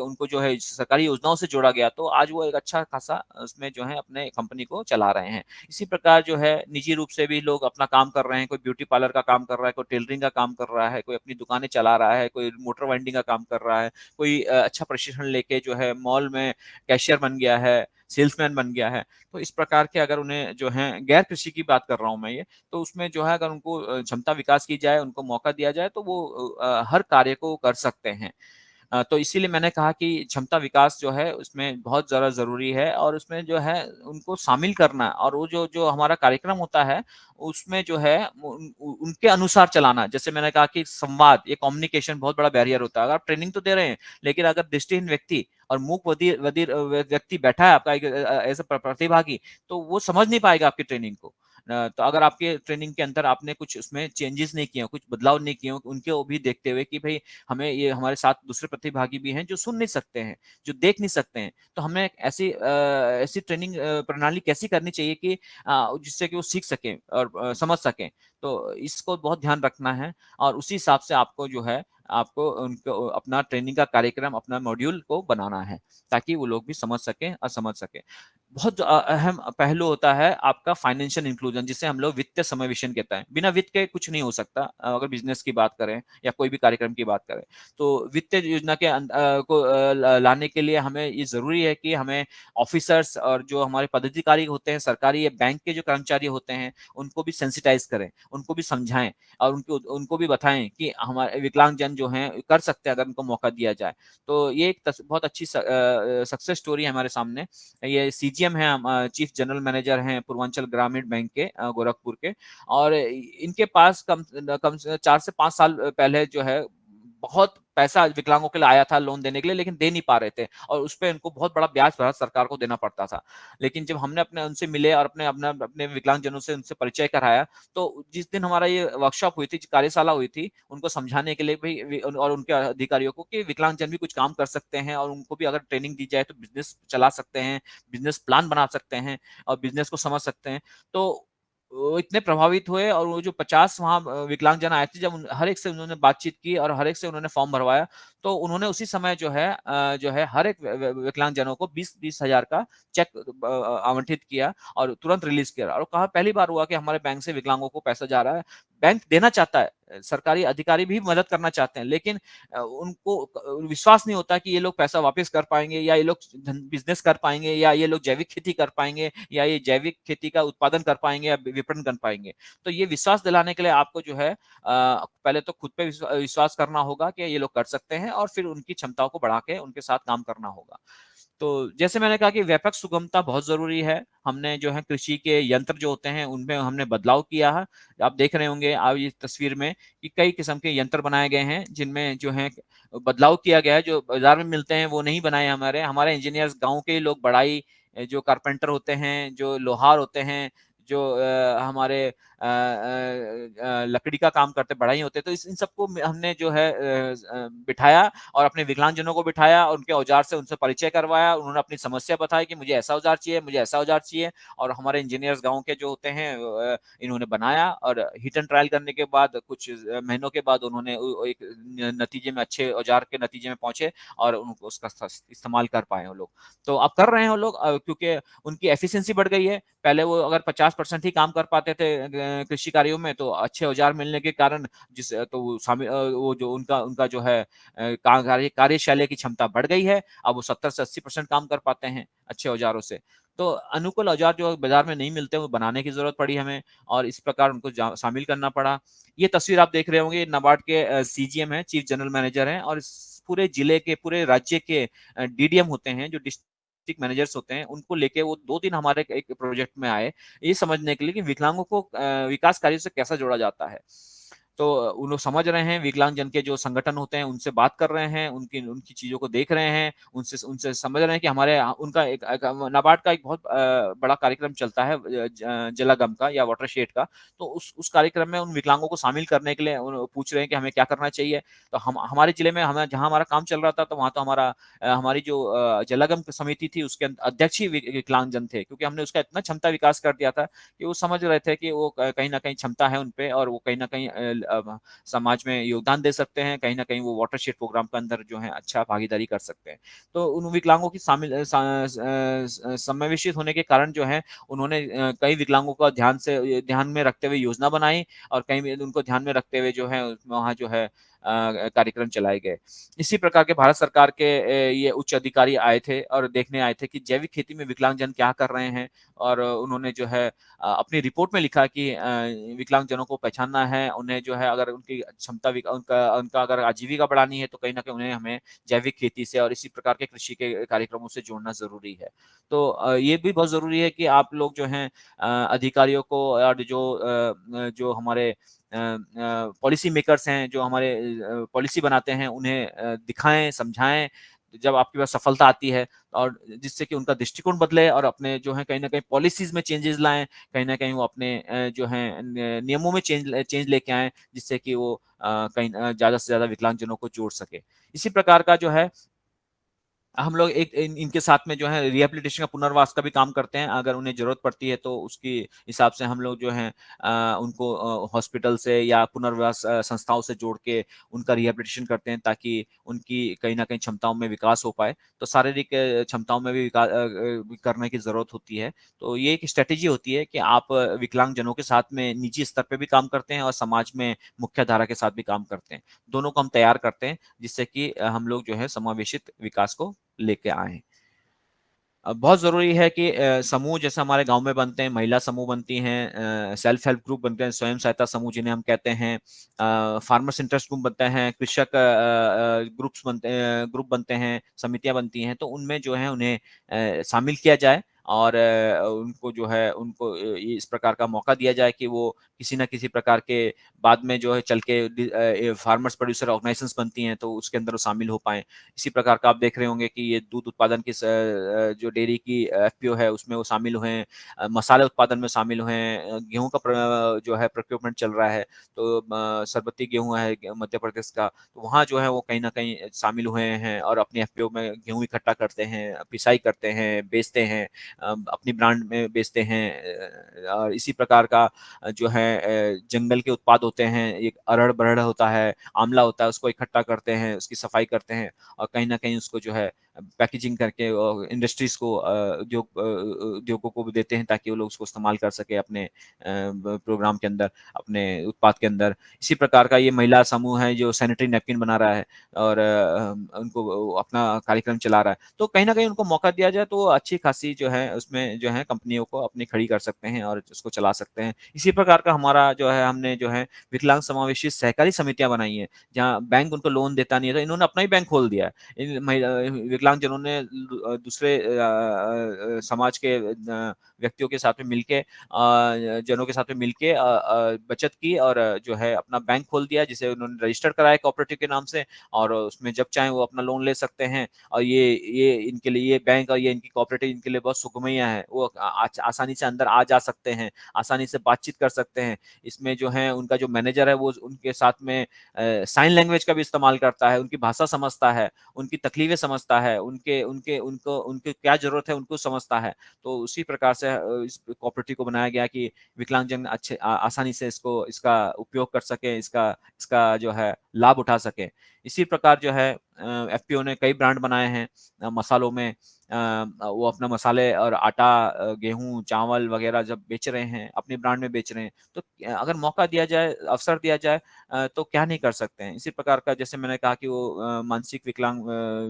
उनको जो है सरकारी योजनाओं से जोड़ा गया, तो आज वो एक अच्छा खासा उसमें जो है अपने कंपनी को चला रहे हैं। इसी प्रकार जो है निजी रूप से भी लोग अपना काम कर रहे हैं, कोई ब्यूटी पार्लर का काम कर रहा है, कोई टेलरिंग का काम कर रहा है, कोई अपनी दुकानें चला रहा है, कोई मोटर वाइंडिंग का काम कर रहा है, कोई अच्छा प्रशिक्षण लेके जो है मॉल में कैशियर बन गया है, सेल्समैन बन गया है। तो इस प्रकार के अगर उन्हें जो है गैर कृषि की बात कर रहा हूँ मैं ये, तो उसमें जो है अगर उनको क्षमता विकास की जाए, उनको मौका दिया जाए तो वो हर कार्य को कर सकते हैं। तो इसीलिए मैंने कहा कि क्षमता विकास जो है उसमें बहुत ज़्यादा ज़रूरी है और उसमें जो है उनको शामिल करना और वो जो जो हमारा कार्यक्रम होता है उसमें जो है उनके अनुसार चलाना। जैसे मैंने कहा कि संवाद, ये कम्युनिकेशन बहुत बड़ा बैरियर होता है। अगर आप ट्रेनिंग तो दे रहे हैं, लेकिन अगर दृष्टिहीन व्यक्ति और मूक बधिर बधिर व्यक्ति बैठा है आपका एक ऐसा प्रतिभागी, तो वो समझ नहीं पाएगा आपकी ट्रेनिंग को। तो अगर आपके ट्रेनिंग के अंदर आपने कुछ उसमें चेंजेस नहीं किए, कुछ बदलाव नहीं किए, उनके वो भी देखते हुए कि भई हमें ये हमारे साथ दूसरे प्रतिभागी भी हैं जो सुन नहीं सकते हैं, जो देख नहीं सकते हैं। तो हमें एक ऐसी ट्रेनिंग प्रणाली कैसी करनी चाहिए कि जिससे कि वो सीख सकें और समझ सकें। तो इसको बहुत ध्यान रखना है और उसी हिसाब से आपको जो है आपको उनको अपना ट्रेनिंग का कार्यक्रम, अपना मॉड्यूल को बनाना है, ताकि वो लोग भी समझ सकें और समझ सकें। बहुत अहम पहलू होता है आपका फाइनेंशियल इंक्लूजन, जिसे हम लोग वित्तीय समावेशन कहते हैं। बिना वित्त के कुछ नहीं हो सकता। अगर बिज़नेस की बात करें या कोई भी कार्यक्रम की बात करें। तो वित्तीय योजना के को लाने के लिए हमें ये ज़रूरी है कि हमें ऑफिसर्स और जो हमारे पदाधिकारी होते हैं, सरकारी या बैंक के जो कर्मचारी होते हैं, उनको भी सेंसिटाइज़ करें, उनको भी समझाएँ और उनको उनको भी बताएँ कि हमारे विकलांगजन जो हैं कर सकते हैं अगर उनको मौका दिया जाए। तो ये एक बहुत अच्छी सक्सेस स्टोरी है हमारे सामने। ये सीजीएम हैं, चीफ जनरल मैनेजर हैं पूर्वांचल ग्रामीण बैंक के, गोरखपुर के, और इनके पास कम से 4 से 5 साल पहले जो है बहुत पैसा विकलांगों के लिए आया था लोन देने के लिए, लेकिन दे नहीं पा रहे थे और उसपे इनको बहुत बड़ा ब्याज भारत सरकार को देना पड़ता था। लेकिन जब हमने अपने उनसे मिले और अपने विकलांगजनों से उनसे परिचय कराया, तो जिस दिन हमारा ये वर्कशॉप हुई थी, कार्यशाला हुई थी, उनको समझाने के लिए भी और उनके अधिकारियों को कि विकलांगजन भी कुछ काम कर सकते हैं और उनको भी अगर ट्रेनिंग दी जाए तो बिज़नेस चला सकते हैं, बिज़नेस प्लान बना सकते हैं और बिज़नेस को समझ सकते हैं। तो वो इतने प्रभावित हुए और वो जो 50 वहाँ विकलांगजन आए थे, जब हर एक से उन्होंने बातचीत की और हर एक से उन्होंने फॉर्म भरवाया, तो उन्होंने उसी समय जो है हर एक विकलांगजनों को 20-20 हज़ार का चेक आवंटित किया और तुरंत रिलीज़ किया और कहा पहली बार हुआ कि हमारे बैंक से विकलांगों को पैसा जा रहा है। बैंक देना चाहता है, सरकारी अधिकारी भी मदद करना चाहते हैं, लेकिन उनको विश्वास नहीं होता कि ये लोग पैसा वापस कर पाएँगे या ये लोग बिज़नेस कर पाएँगे या ये लोग जैविक खेती कर पाएँगे या ये जैविक खेती का उत्पादन कर पाएँगे या विपणन कर पाएँगे। तो ये विश्वास दिलाने के लिए आपको जो है पहले तो खुद पे विश्वास करना होगा कि ये लोग कर सकते हैं और फिर उनकी क्षमताओं को बढ़ा के उनके साथ काम करना होगा। तो जैसे मैंने कहा कि व्यापक सुगमता बहुत ज़रूरी है। हमने जो है कृषि के यंत्र जो होते हैं उनमें हमने बदलाव किया है। आप देख रहे होंगे आप इस तस्वीर में कि कई किस्म के यंत्र बनाए गए हैं जिनमें जो है बदलाव किया गया है, जो बाज़ार में मिलते हैं वो नहीं बनाए हमारे इंजीनियर्स गाँव के ही लोग बढ़ाई जो कारपेंटर होते हैं, जो लोहार होते हैं, जो हमारे लकड़ी का काम करते बढ़ई होते हैं, तो इन सबको हमने जो है बिठाया और अपने विकलांगजनों को बिठाया और उनके औजार से उनसे परिचय करवाया। उन्होंने अपनी समस्या बताई कि मुझे ऐसा औजार चाहिए, मुझे ऐसा औजार चाहिए और हमारे इंजीनियर्स गाँव के जो होते हैं इन्होंने बनाया और हिट एंड ट्रायल करने के बाद कुछ महीनों के बाद उन्होंने एक नतीजे में अच्छे औजार के नतीजे में पहुँचे और उनको उसका इस्तेमाल कर पाए वो लोग। तो अब कर रहे हैं वो लोग क्योंकि उनकी एफिशिएंसी बढ़ गई है। पहले वो अगर 50% ही काम कर पाते थे कृषि कार्यों में, तो अच्छे औजार मिलने के कारण वो जो उनका उनका जो है कार्यशैली की क्षमता बढ़ गई है। अब वो 70 से 80% काम कर पाते हैं अच्छे औजारों से। तो अनुकूल औजार जो बाज़ार में नहीं मिलते, वो बनाने की ज़रूरत पड़ी हमें और इस प्रकार उनको शामिल करना पड़ा। ये तस्वीर आप देख रहे होंगे, नाबार्ड के सीजीएम हैं, चीफ जनरल मैनेजर हैं और इस पूरे जिले के, पूरे राज्य के डीडीएम होते हैं, जो डिस्ट्रिक्ट मैनेजर्स होते हैं, उनको लेके वो 2 दिन हमारे एक प्रोजेक्ट में आए, ये समझने के लिए कि विकलांगों को विकास कार्यों से कैसा जोड़ा जाता है। तो उन लोग समझ रहे हैं, विकलांगजन के जो संगठन होते हैं उनसे बात कर रहे हैं, उनकी उनकी चीज़ों को देख रहे हैं, उनसे उनसे समझ रहे हैं कि हमारे उनका एक नाबार्ड का एक बहुत बड़ा कार्यक्रम चलता है जलागम का या वाटरशेड का। तो उस कार्यक्रम में उन विकलांगों को शामिल करने के लिए पूछ रहे हैं कि हमें क्या करना चाहिए। तो हम हमारे जिले में हमें जहाँ हमारा काम चल रहा था, तो वहाँ तो हमारी जो जलागम समिति थी उसके अध्यक्ष ही विकलांगजन थे, क्योंकि हमने उसका इतना क्षमता विकास कर दिया था कि वो समझ रहे थे कि वो कहीं न कहीं क्षमता है उनपे और वो कहीं न कहीं समाज में योगदान दे सकते हैं, कहीं न कहीं वो वाटरशेड प्रोग्राम के अंदर जो है अच्छा भागीदारी कर सकते हैं। तो उन विकलांगों की समावेशित होने के कारण जो है उन्होंने कई विकलांगों का ध्यान में रखते हुए योजना बनाई और कहीं उनको ध्यान में रखते हुए जो है वहाँ जो है कार्यक्रम चलाए गए। इसी प्रकार के भारत सरकार के ये उच्च अधिकारी आए थे और देखने आए थे कि जैविक खेती में विकलांगजन क्या कर रहे हैं और उन्होंने जो है अपनी रिपोर्ट में लिखा कि विकलांगजनों को पहचानना है, उन्हें जो है अगर उनकी क्षमता उनका उनका अगर आजीविका बढ़ानी है तो कहीं न कहीं उन्हें हमें जैविक खेती से और इसी प्रकार के कृषि के कार्यक्रमों से जोड़ना ज़रूरी है। तो ये भी बहुत ज़रूरी है कि आप लोग जो हैं अधिकारियों को और जो हमारे पॉलिसी मेकर्स हैं, जो हमारे पॉलिसी बनाते हैं, उन्हें दिखाएँ, समझाएँ, जब आपके पास सफलता आती है और जिससे कि उनका दृष्टिकोण बदले और अपने जो है कहीं न कहीं पॉलिसीज़ में चेंजेज़ लाएँ, कहीं न कहीं वो अपने जो हैं नियमों में चेंज लेके आएँ, जिससे कि वो कहीं ज़्यादा से ज़्यादा विकलांगजनों को जोड़ सकें। इसी प्रकार का जो है हम लोग एक इनके साथ में जो है रिहैबिलिटेशन का पुनर्वास का भी काम करते हैं। अगर उन्हें ज़रूरत पड़ती है तो उसकी हिसाब से हम लोग जो हैं उनको हॉस्पिटल से या पुनर्वास संस्थाओं से जोड़ के उनका रिहैबिलिटेशन करते हैं ताकि उनकी कहीं न कहीं क्षमताओं में विकास हो पाए। तो शारीरिक क्षमताओं में भी करने की ज़रूरत होती है। तो ये एक स्ट्रैटेजी होती है कि आप विकलांगजनों के साथ में निजी स्तर पे भी काम करते हैं और समाज में मुख्य धारा के साथ भी काम करते हैं। दोनों को हम तैयार करते हैं जिससे कि हम लोग जो है समावेशित विकास को लेके आएँ। बहुत ज़रूरी है कि समूह जैसे हमारे गाँव में बनते हैं, महिला समूह बनती हैं, सेल्फ हेल्प ग्रुप बनते हैं, स्वयं सहायता समूह जिन्हें हम कहते हैं, फार्मर्स इंटरेस्ट ग्रुप बनते हैं, कृषक ग्रुप बनते हैं, समितियाँ बनती हैं, तो उनमें जो है उन्हें शामिल किया जाए और उनको जो है इस प्रकार का मौका दिया जाए कि वो किसी न किसी प्रकार के बाद में जो है चल के फार्मर्स प्रोड्यूसर ऑर्गेनाइजेशंस बनती हैं, तो उसके अंदर वो शामिल हो पाएँ। इसी प्रकार का आप देख रहे होंगे कि ये दूध उत्पादन की जो डेयरी की एफपीओ है उसमें वो शामिल हुए हैं, मसाले उत्पादन में शामिल हुए हैं, गेहूँ का जो है प्रोक्योरमेंट चल रहा है, तो सरबती गेहूँ है मध्य प्रदेश का, तो वहाँ जो है वो कहीं न कहीं शामिल हुए हैं और अपनी एफपीओ में गेहूँ इकट्ठा करते हैं, पिसाई करते हैं, बेचते हैं, अपनी ब्रांड में बेचते हैं, और इसी प्रकार का जो है जंगल के उत्पाद होते हैं, एक अरड़-बरड़ होता है, आँवला होता है, उसको इकट्ठा करते हैं, उसकी सफाई करते हैं और कहीं न कहीं उसको जो है पैकेजिंग करके इंडस्ट्रीज़ को उद्योगों को भी देते हैं ताकि वो लोग उसको इस्तेमाल कर सकें अपने प्रोग्राम के अंदर, अपने उत्पाद के अंदर। इसी प्रकार का ये महिला समूह है जो सैनिटरी नैपकिन बना रहा है और उनको वो अपना कार्यक्रम चला रहा है। तो कहीं न कहीं उनको मौका दिया जाए तो अच्छी खासी जो है उसमें जो है कंपनियों को अपनी खड़ी कर सकते हैं और उसको चला सकते हैं। इसी प्रकार का हमारा जो है हमने जो है विकलांग समावेशी सहकारी समितियाँ बनाई हैं, जहाँ बैंक उनको लोन देता नहीं है, तो इन्होंने अपना ही बैंक खोल दिया है। इन विकलांगजनों ने दूसरे समाज के व्यक्तियों के साथ में मिलके जनों के साथ में मिलके बचत की और जो है अपना बैंक खोल दिया जिसे उन्होंने रजिस्टर कराया कोऑपरेटिव के नाम से और उसमें जब चाहें वो अपना लोन ले सकते हैं और ये इनके लिए ये बैंक और ये इनकी कोऑपरेटिव इनके लिए बहुत सुगमय्य है। वो आसानी से अंदर आ जा सकते हैं, आसानी से बातचीत कर सकते हैं। इसमें जो है उनका जो मैनेजर है वो उनके साथ में साइन लैंग्वेज का भी इस्तेमाल करता है, उनकी भाषा समझता है, उनकी तकलीफ़ें समझता है, उनके उनके उनको उनकी क्या ज़रूरत है उनको समझता है। तो उसी प्रकार से इस कोऑपरेटिव को बनाया गया कि विकलांगजन आसानी से इसका उपयोग कर सकें, इसका इसका जो है लाभ उठा सकें। इसी प्रकार जो है एफपीओ ने कई ब्रांड बनाए हैं मसालों में। वो अपना मसाले और आटा, गेहूँ, चावल वगैरह जब बेच रहे हैं, अपने ब्रांड में बेच रहे हैं, तो अगर मौका दिया जाए, अवसर दिया जाए तो क्या नहीं कर सकते हैं। इसी प्रकार का जैसे मैंने कहा कि वो मानसिक विकलांग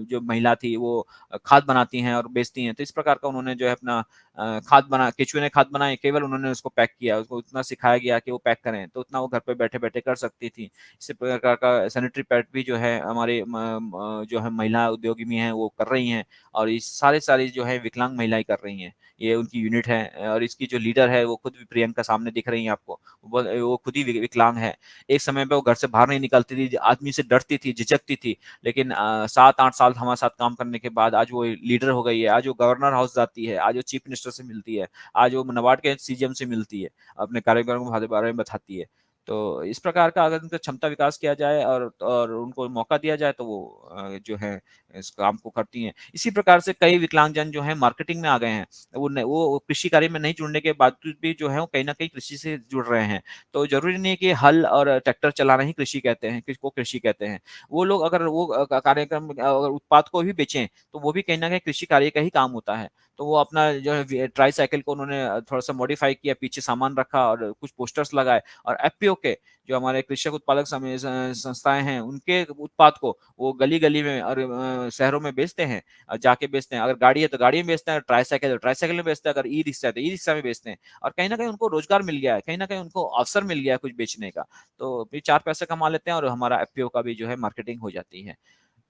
जो महिला थी वो खाद बनाती हैं और बेचती हैं। तो इस प्रकार का उन्होंने जो है अपना केचुए ने खाद बनाई, केवल उन्होंने उसको पैक किया, उसको इतना सिखाया गया कि वो पैक करें, तो उतना वो घर पे बैठे-बैठे कर सकती थी। इसी प्रकार का सैनिटरी पैड भी जो है हमारे जो है महिला उद्योगिनी हैं वो कर रही हैं, और ये सारी जो है विकलांग महिलाएँ कर रही हैं। ये उनकी यूनिट है, और इसकी जो लीडर है वो खुद भी प्रियंका सामने दिख रही हैं आपको। वो खुद ही विकलांग है। एक समय पे वो घर से बाहर नहीं निकलती थी, आदमी से डरती थी, झिझकती थी, लेकिन 7-8 साल हमारे साथ काम करने के बाद आज वो लीडर हो गई है। आज वो गवर्नर हाउस जाती है, आज वो चीफ मिनिस्टर से मिलती है, आज वो नाबार्ड के सीजीएम से मिलती है, अपने कार्यक्रम के बारे में बताती है। तो इस प्रकार का अगर उनका क्षमता विकास किया जाए और उनको मौका दिया जाए तो वो जो है इस काम को करती हैं। इसी प्रकार से कई विकलांगजन जो हैं मार्केटिंग में आ गए हैं। वो कृषि कार्य में नहीं जुड़ने के बावजूद भी जो है वो कहीं न कहीं कृषि से जुड़ रहे हैं। तो ज़रूरी नहीं है कि हल और ट्रैक्टर चलाना ही कृषि कहते हैं, किसको कृषि कहते हैं। वो लोग अगर वो कार्यक्रम अगर उत्पाद को भी बेचें, तो वो भी कहीं न कहीं कृषि कार्य का ही काम होता है। तो वो अपना जो है ट्राईसाइकिल को उन्होंने थोड़ा-सा मॉडिफाई किया, पीछे सामान रखा और कुछ पोस्टर्स लगाए, और एफपीओ के जो हमारे कृषक उत्पादक संस्थाएँ हैं, उनके उत्पाद को वो गली-गली में और शहरों में बेचते हैं, जाके बेचते हैं। अगर गाड़ी है तो गाड़ी में बेचते हैं, ट्राईसाइकिल है तो ट्राईसाइकिल में बेचते हैं, अगर ई-रिक्शा है तो ई-रिक्शा में बेचते हैं। और कहीं न कहीं उनको रोज़गार मिल गया है, कहीं न कहीं उनको अवसर मिल गया है कुछ बेचने का। तो ये 4 पैसे कमा लेते हैं और हमारा एफपीओ का भी जो है मार्केटिंग हो जाती है।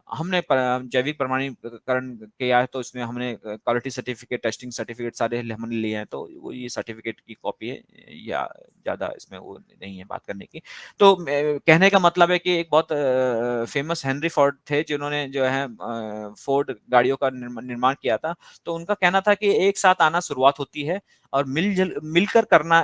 हमने जैविक प्रमाणीकरण किया है, तो इसमें हमने क्वालिटी सर्टिफिकेट, टेस्टिंग सर्टिफिकेट सारे हमने लिए हैं, तो वो ये सर्टिफिकेट की कॉपी है, या ज़्यादा इसमें वो नहीं है बात करने की। तो कहने का मतलब है कि एक बहुत फेमस हेनरी फोर्ड थे, जिन्होंने जो है फोर्ड गाड़ियों का निर्माण किया था। तो उनका कहना था कि एक साथ आना शुरुआत होती है, और मिलकर करना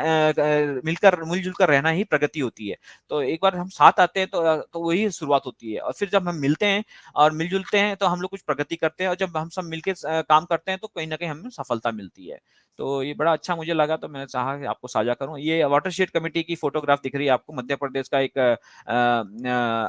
मिलजुल कर रहना ही प्रगति होती है। तो एक बार हम साथ आते हैं तो वही शुरुआत होती है, और फिर जब हम मिलते हैं और मिल-जुलते हैं तो हम लोग कुछ प्रगति करते हैं, और जब हम सब मिलके काम करते हैं तो कहीं न कहीं हमें सफलता मिलती है। तो ये बड़ा अच्छा मुझे लगा, तो मैंने चाहा कि आपको साझा करूँ। ये वाटरशेड कमिटी की फ़ोटोग्राफ दिख रही है आपको, मध्य प्रदेश का एक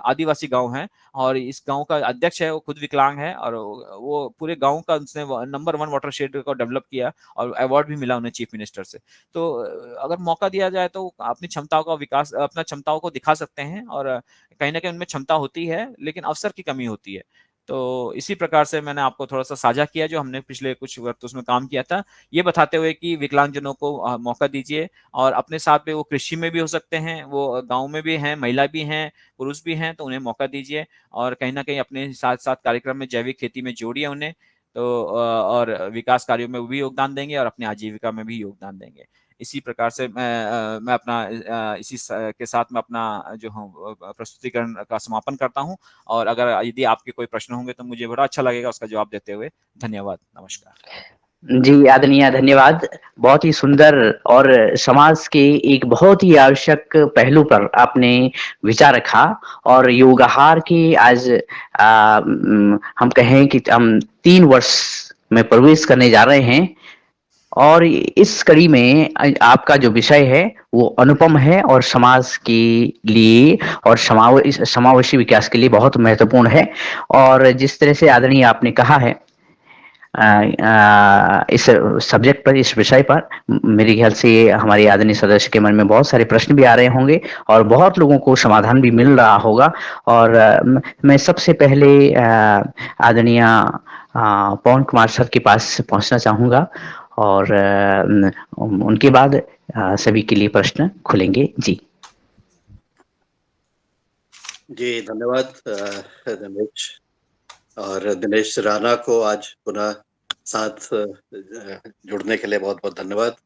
आदिवासी गाँव है, और इस गाँव का अध्यक्ष है वो खुद विकलांग है, और वो पूरे गाँव का उसने नंबर 1 वाटरशेड को डेवलप किया, और अवार्ड भी मिला उन्हें चीफ मिनिस्टर से। तो अगर मौका दिया जाए तो अपनी क्षमताओं का विकास, अपना क्षमताओं को दिखा सकते हैं, और कहीं न कहीं उनमें क्षमता होती है, लेकिन अवसर की कमी होती है। तो इसी प्रकार से मैंने आपको थोड़ा-सा साझा किया जो हमने पिछले कुछ वक़्त उसमें काम किया था। ये बताते हुए कि विकलांगजनों को मौका दीजिए, और अपने साथ में वो कृषि में भी हो सकते हैं, वो गाँव में भी हैं, महिला भी हैं, पुरुष भी हैं, तो उन्हें मौका दीजिए, और कहीं न कहीं अपने साथ-साथ कार्यक्रम में जैविक खेती में जोड़िए उन्हें। तो और विकास कार्यों में वो भी योगदान देंगे, और अपनी आजीविका में भी योगदान देंगे। इसी प्रकार से मैं अपना इसी के साथ मैं अपना जो हूँ प्रस्तुतिकरण का समापन करता हूँ, और अगर यदि आपके कोई प्रश्न होंगे तो मुझे बड़ा अच्छा लगेगा उसका जवाब देते हुए। धन्यवाद, नमस्कार। जी, आदरणीय धन्यवाद। बहुत ही सुंदर और समाज के एक बहुत ही आवश्यक पहलू पर आपने विचार रखा, और योगाहार की आज हम कहें कि हम 3 वर्ष में प्रवेश करने जा रहे हैं, और इस कड़ी में आपका जो विषय है वो अनुपम है, और समाज के लिए और समावेशी विकास के लिए बहुत महत्वपूर्ण है। और जिस तरह से आदरणीय आपने कहा है इस सब्जेक्ट पर, इस विषय पर, मेरे ख्याल से हमारे आदरणीय सदस्य के मन में बहुत सारे प्रश्न भी आ रहे होंगे, और बहुत लोगों को समाधान भी मिल रहा होगा। और मैं सबसे पहले आदरणीय पवन कुमार सर के पास पहुंचना चाहूँगा, और उनके बाद सभी के लिए प्रश्न खुलेंगे। जी। जी, धन्यवाद दिनेश, और दिनेश राणा को आज पुनः साथ जुड़ने के लिए बहुत-बहुत धन्यवाद,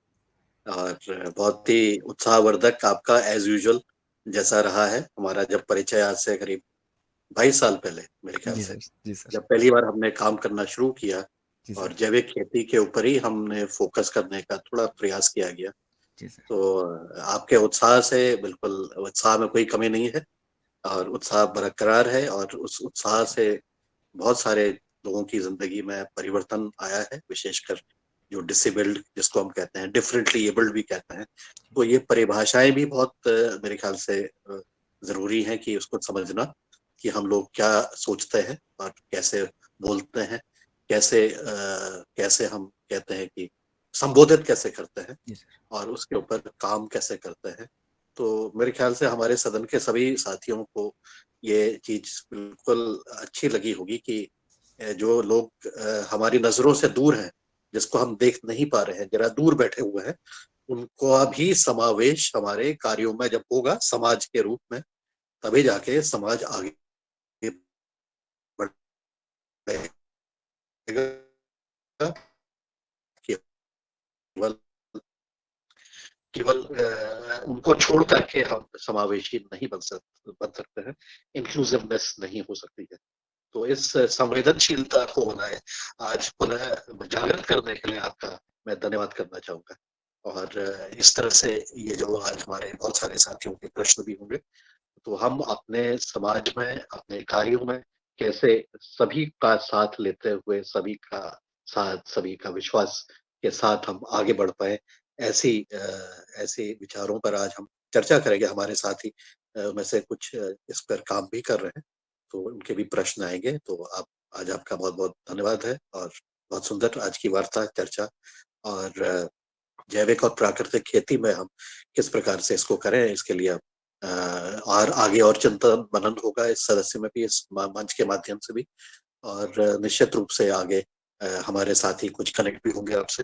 और बहुत ही उत्साहवर्धक आपका एज़ यूजुअल जैसा रहा है हमारा जब परिचय आज से करीब 22 साल पहले मेरे ख्याल जी से, सर, जी सर। जब पहली बार हमने काम करना शुरू किया, जी और सर, जैविक खेती के ऊपर ही हमने फ़ोकस करने का थोड़ा प्रयास किया गया। जी सर। तो आपके उत्साह से बिल्कुल, उत्साह में कोई कमी नहीं है, और उत्साह बरकरार है, और उस उत्साह से बहुत सारे लोगों की ज़िंदगी में परिवर्तन आया है, विशेषकर जो डिसेबल्ड जिसको हम कहते हैं, डिफरेंटली एबल्ड भी कहते हैं। तो ये परिभाषाएँ भी बहुत मेरे ख्याल से ज़रूरी हैं कि उसको समझना, कि हम लोग क्या सोचते हैं और कैसे बोलते हैं, कैसे हम कहते हैं कि संबोधित कैसे करते हैं, जी सर। और उसके ऊपर काम कैसे करते हैं। तो मेरे ख्याल से हमारे सदन के सभी साथियों को ये चीज़ बिल्कुल अच्छी लगी होगी कि जो लोग हमारी नज़रों से दूर हैं, जिसको हम देख नहीं पा रहे हैं, जरा दूर बैठे हुए हैं, उनका भी समावेश हमारे कार्यों में जब होगा समाज के रूप में, तभी जाके समाज आगे बढ़ेगा। केवल केवल उनको छोड़ करके हम समावेशी नहीं बन सकते हैं, इंक्लूसिवनेस नहीं हो सकती है। तो इस संवेदनशीलता को बनाए आज पुनः जागृत करने के लिए आपका मैं धन्यवाद करना चाहूंगा। और इस तरह से ये जो आज हमारे बहुत सारे साथियों के प्रश्न भी होंगे, तो हम अपने समाज में, अपने कार्यों में कैसे सभी का साथ लेते हुए, सभी का साथ, सभी का विश्वास के साथ हम आगे बढ़ पाए, ऐसे विचारों पर आज हम चर्चा करेंगे। हमारे साथी में से कुछ इस पर काम भी कर रहे हैं, तो उनके भी प्रश्न आएंगे। तो आप आज आपका बहुत बहुत धन्यवाद है, और बहुत सुंदर आज की वार्ता, चर्चा, और जैविक और प्राकृतिक खेती में हम किस प्रकार से इसको करें, इसके लिए और आगे और चिंतन मनन होगा इस सदस्य में भी, इस मंच के माध्यम से भी, और निश्चित रूप से आगे हमारे साथी कुछ कनेक्ट भी होंगे आपसे।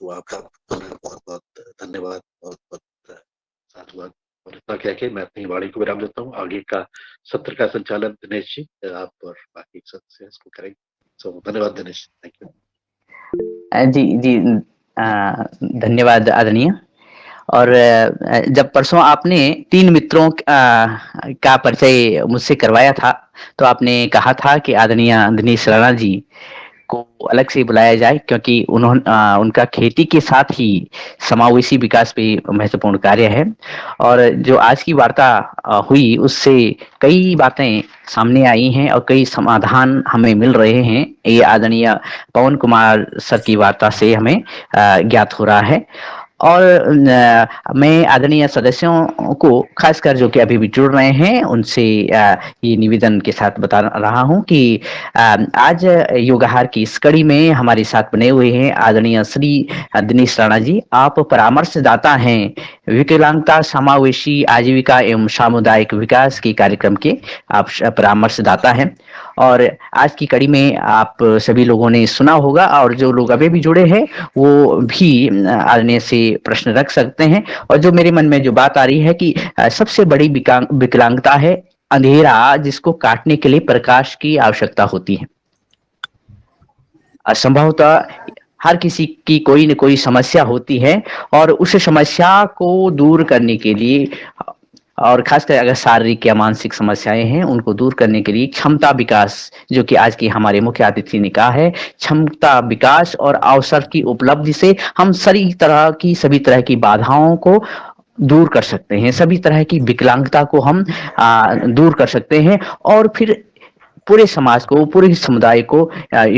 तो आपका बहुत बहुत धन्यवाद, बहुत बहुत साधुवाद। और इतना कह के मैं अपनी वाणी को विराम देता हूँ। आगे का सत्र का संचालन दिनेश जी, आप और बाकी सदस्य इसको करेंगे। सो धन्यवाद दिनेश, थैंक यू। जी जी, धन्यवाद आदरणीय। और जब परसों आपने 3 मित्रों का परिचय मुझसे करवाया था, तो आपने कहा था कि आदरणीय दिनेश राणा जी को अलग से बुलाया जाए, क्योंकि उनका खेती के साथ ही समावेशी विकास पे महत्वपूर्ण कार्य है। और जो आज की वार्ता हुई, उससे कई बातें सामने आई हैं और कई समाधान हमें मिल रहे हैं। ये आदरणीय पवन कुमार सर की वार्ता से हमें ज्ञात हो रहा है। और मैं आदरणीय सदस्यों को, खासकर जो कि अभी भी जुड़ रहे हैं, उनसे ये निवेदन के साथ बता रहा हूं कि आज योगाहार की इस कड़ी में हमारे साथ बने हुए हैं आदरणीय श्री दिनेश राणा जी। आप परामर्शदाता हैं विकलांगता समावेशी आजीविका एवं सामुदायिक विकास के कार्यक्रम के, आप परामर्शदाता हैं। और आज की कड़ी में आप सभी लोगों ने सुना होगा, और जो लोग अभी भी जुड़े हैं वो भी आदरणीय से प्रश्न रख सकते हैं। और जो मेरे मन में जो बात आ रही है कि सबसे बड़ी विकलांगता है अंधेरा, जिसको काटने के लिए प्रकाश की आवश्यकता होती है। संभवतः हर किसी की कोई न कोई समस्या होती है, और उस समस्या को दूर करने के लिए, और खासकर अगर शारीरिक या मानसिक समस्याएं हैं, उनको दूर करने के लिए क्षमता विकास, जो कि आज की हमारे मुख्य अतिथि ने कहा है, क्षमता विकास और अवसर की उपलब्धि से हम सभी तरह की बाधाओं को दूर कर सकते हैं, सभी तरह की विकलांगता को हम दूर कर सकते हैं, और फिर पूरे समाज को, पूरे समुदाय को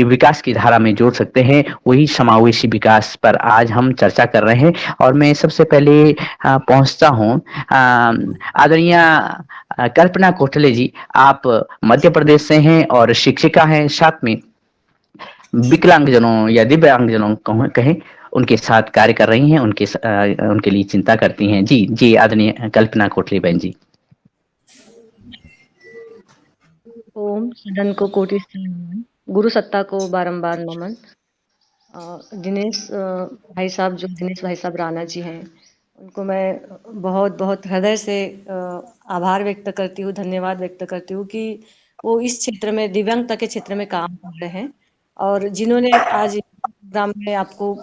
विकास की धारा में जोड़ सकते हैं। वही समावेशी विकास पर आज हम चर्चा कर रहे हैं। और मैं सबसे पहले पहुंचता हूं आदरणीय कल्पना कोठले जी। आप मध्य प्रदेश से हैं और शिक्षिका हैं, साथ में विकलांगजनों या दिव्यांगजनों कहें, उनके साथ कार्य कर रही हैं, उनके लिए चिंता करती हैं। जी जी, आदरणीय कल्पना कोठले बहन जी। ओम सदन को कोटि नमन, गुरु सत्ता को बारंबार नमन। दिनेश भाई साहब, जो दिनेश भाई साहब राणा जी हैं, उनको मैं बहुत बहुत हृदय से आभार व्यक्त करती हूँ, धन्यवाद व्यक्त करती हूँ कि वो इस क्षेत्र में, दिव्यांगता के क्षेत्र में काम कर रहे हैं, और जिन्होंने आज प्रोग्राम में आपको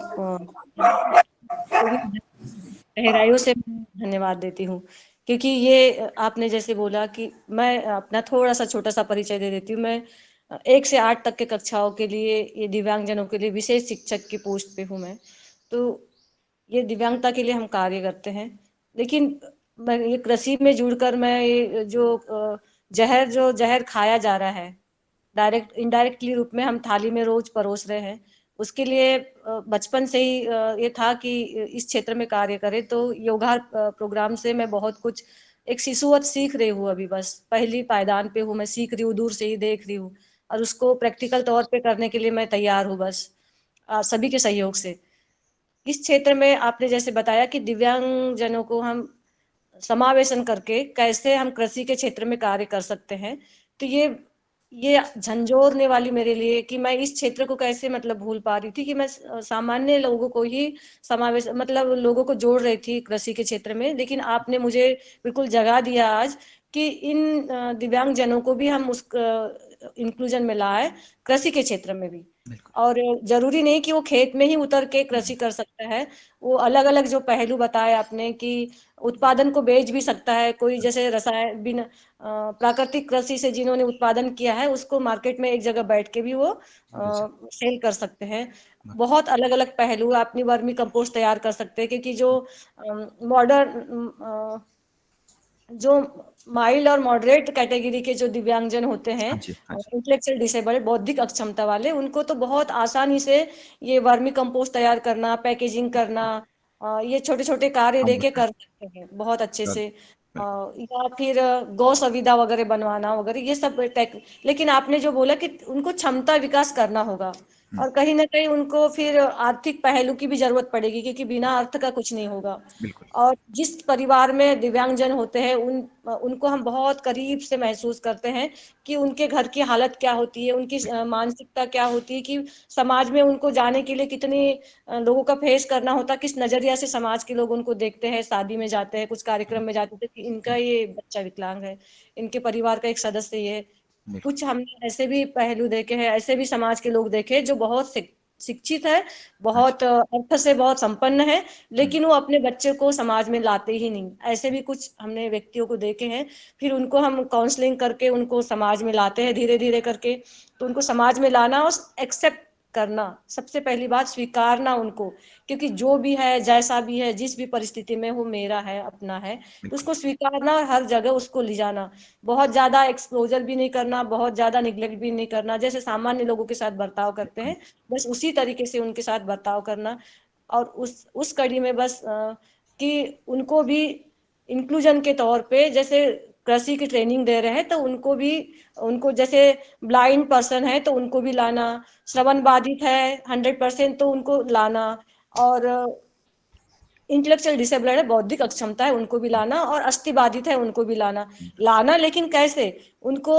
गहराइयों से धन्यवाद देती हूँ। क्योंकि ये आपने जैसे बोला कि मैं अपना थोड़ा सा छोटा सा परिचय दे देती हूँ। मैं 1 से 8 तक के कक्षाओं के लिए, ये दिव्यांगजनों के लिए विशेष शिक्षक की पोस्ट पे हूँ मैं। तो ये दिव्यांगता के लिए हम कार्य करते हैं। लेकिन मैं ये कृषि में जुड़कर, मैं ये जो जहर खाया जा रहा है, डायरेक्ट इनडायरेक्टली रूप में हम थाली में रोज परोस रहे हैं, उसके लिए बचपन से ही ये था कि इस क्षेत्र में कार्य करें। तो योगा प्रोग्राम से मैं बहुत कुछ एक शिशुवत सीख रही हूँ। अभी बस पहली पायदान पे हूँ, मैं सीख रही हूँ, दूर से ही देख रही हूँ, और उसको प्रैक्टिकल तौर पे करने के लिए मैं तैयार हूँ, बस सभी के सहयोग से। इस क्षेत्र में आपने जैसे बताया कि दिव्यांगजनों को हम समावेशन करके कैसे हम कृषि के क्षेत्र में कार्य कर सकते हैं, तो ये ये झंझोरने वाली मेरे लिए कि मैं इस क्षेत्र को कैसे मतलब भूल पा रही थी कि मैं सामान्य लोगों को ही समावेश मतलब लोगों को जोड़ रही थी कृषि के क्षेत्र में, लेकिन आपने मुझे बिल्कुल जगा दिया आज कि इन दिव्यांग जनों को भी हम उस इंक्लूजन में लाए कृषि के क्षेत्र में भी। बिल्कुल। और जरूरी नहीं कि वो खेत में ही उतर के कृषि कर सकता है, वो अलग अलग जो पहलू बताए आपने कि उत्पादन को बेच भी सकता है कोई, जैसे रसायन बिन प्राकृतिक कृषि से जिन्होंने उत्पादन किया है उसको मार्केट में एक जगह बैठ के भी वो बेचक। सेल कर सकते हैं। बहुत अलग अलग पहलू, अपनी वर्मी कंपोस्ट तैयार कर सकते हैं, क्योंकि जो मॉडर्न जो माइल्ड और मॉडरेट कैटेगरी के जो दिव्यांगजन होते हैं, हाँ जी, हाँ जी। इंटेलेक्चुअल डिसेबल, बौद्धिक अक्षमता वाले, उनको तो बहुत आसानी से ये वर्मी कंपोस्ट तैयार करना, पैकेजिंग करना, ये छोटे छोटे कार्य काम देके होता है। कर सकते हैं बहुत अच्छे बिल्कुल, से। बिल्कुल। या फिर गौ संविदा वगैरह बनवाना वगैरह, ये सब टेक। लेकिन आपने जो बोला कि उनको क्षमता विकास करना होगा, हुँ, और कहीं ना कहीं उनको फिर आर्थिक पहलू की भी जरूरत पड़ेगी, क्योंकि बिना अर्थ का कुछ नहीं होगा। बिल्कुल। और जिस परिवार में दिव्यांगजन होते हैं उनको हम बहुत करीब से महसूस करते हैं कि उनके घर की हालत क्या होती है, उनकी मानसिकता क्या होती है, कि समाज में उनको जाने के लिए कितने लोगों का फेस करना होता है, किस नजरिया से समाज के लोग उनको देखते हैं, शादी में जाते हैं, कुछ कार्यक्रम में जाते थे कि इनका हुँ, ये बच्चा विकलांग है, इनके परिवार का एक सदस्य ये है। बिल्कुल। कुछ हमने ऐसे भी पहलू देखे हैं, ऐसे भी समाज के लोग देखे जो बहुत शिक्षित है, हाँ जी। बहुत अर्थ से बहुत संपन्न है, हुँ, लेकिन वो अपने बच्चे को समाज में लाते ही नहीं। ऐसे भी कुछ हमने व्यक्तियों को देखे हैं। फिर उनको हम काउंसलिंग करके उनको समाज में लाते हैं धीरे धीरे करके। तो उनको समाज में लाना और एक्सेप्ट करना, सबसे पहली बात स्वीकारना उनको, क्योंकि जो भी है, जैसा भी है, जिस भी परिस्थिति में वो मेरा है, अपना है, तो बिल्कुल। उसको स्वीकारना और हर जगह उसको ले जाना। बहुत ज्यादा एक्सपोजर भी नहीं करना, बहुत ज्यादा निग्लेक्ट भी नहीं करना, जैसे सामान्य लोगों के साथ बर्ताव करते बिल्कुल। हैं बस उसी तरीके से उनके साथ बर्ताव करना। और उस कड़ी में बस कि उनको भी इंक्लूजन के तौर पे, जैसे कृषि की ट्रेनिंग दे रहे हैं तो उनको भी, उनको जैसे ब्लाइंड पर्सन है तो उनको भी लाना, श्रवण बाधित है 100% तो उनको लाना, और इंटेलेक्चुअल डिसेबल्ड है, बौद्धिक अक्षमता है, उनको भी लाना, और अस्थि बाधित है उनको भी लाना। लाना लेकिन कैसे, उनको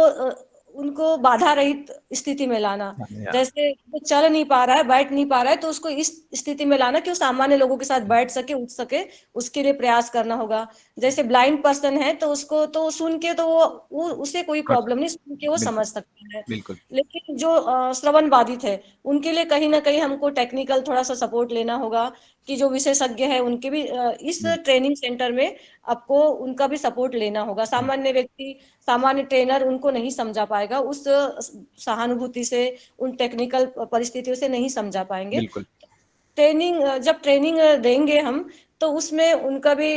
उनको बाधा रहित स्थिति में लाना। हाँ, या जैसे वो चल नहीं पा रहा है, बैठ नहीं पा रहा है, तो उसको इस स्थिति में लाना कि वो सामान्य लोगों के साथ बैठ सके, उठ सके, उसके लिए प्रयास करना होगा। जैसे ब्लाइंड पर्सन है तो उसको तो सुन के तो वो उसे कोई हाँ, प्रॉब्लम नहीं, सुन के वो बिल्कुल, समझ सकता है। बिल्कुल। लेकिन जो श्रवण बाधित है उनके लिए कहीं ना कहीं हमको टेक्निकल थोड़ा सा सपोर्ट लेना होगा, कि जो विशेषज्ञ है उनके भी इस हुँ, ट्रेनिंग सेंटर में आपको उनका भी सपोर्ट लेना होगा। हुँ, सामान्य व्यक्ति, सामान्य ट्रेनर उनको नहीं समझा पाएगा, उस सहानुभूति से, उन टेक्निकल परिस्थितियों से नहीं समझा पाएंगे। बिल्कुल। ट्रेनिंग जब ट्रेनिंग देंगे हम, तो उसमें उनका भी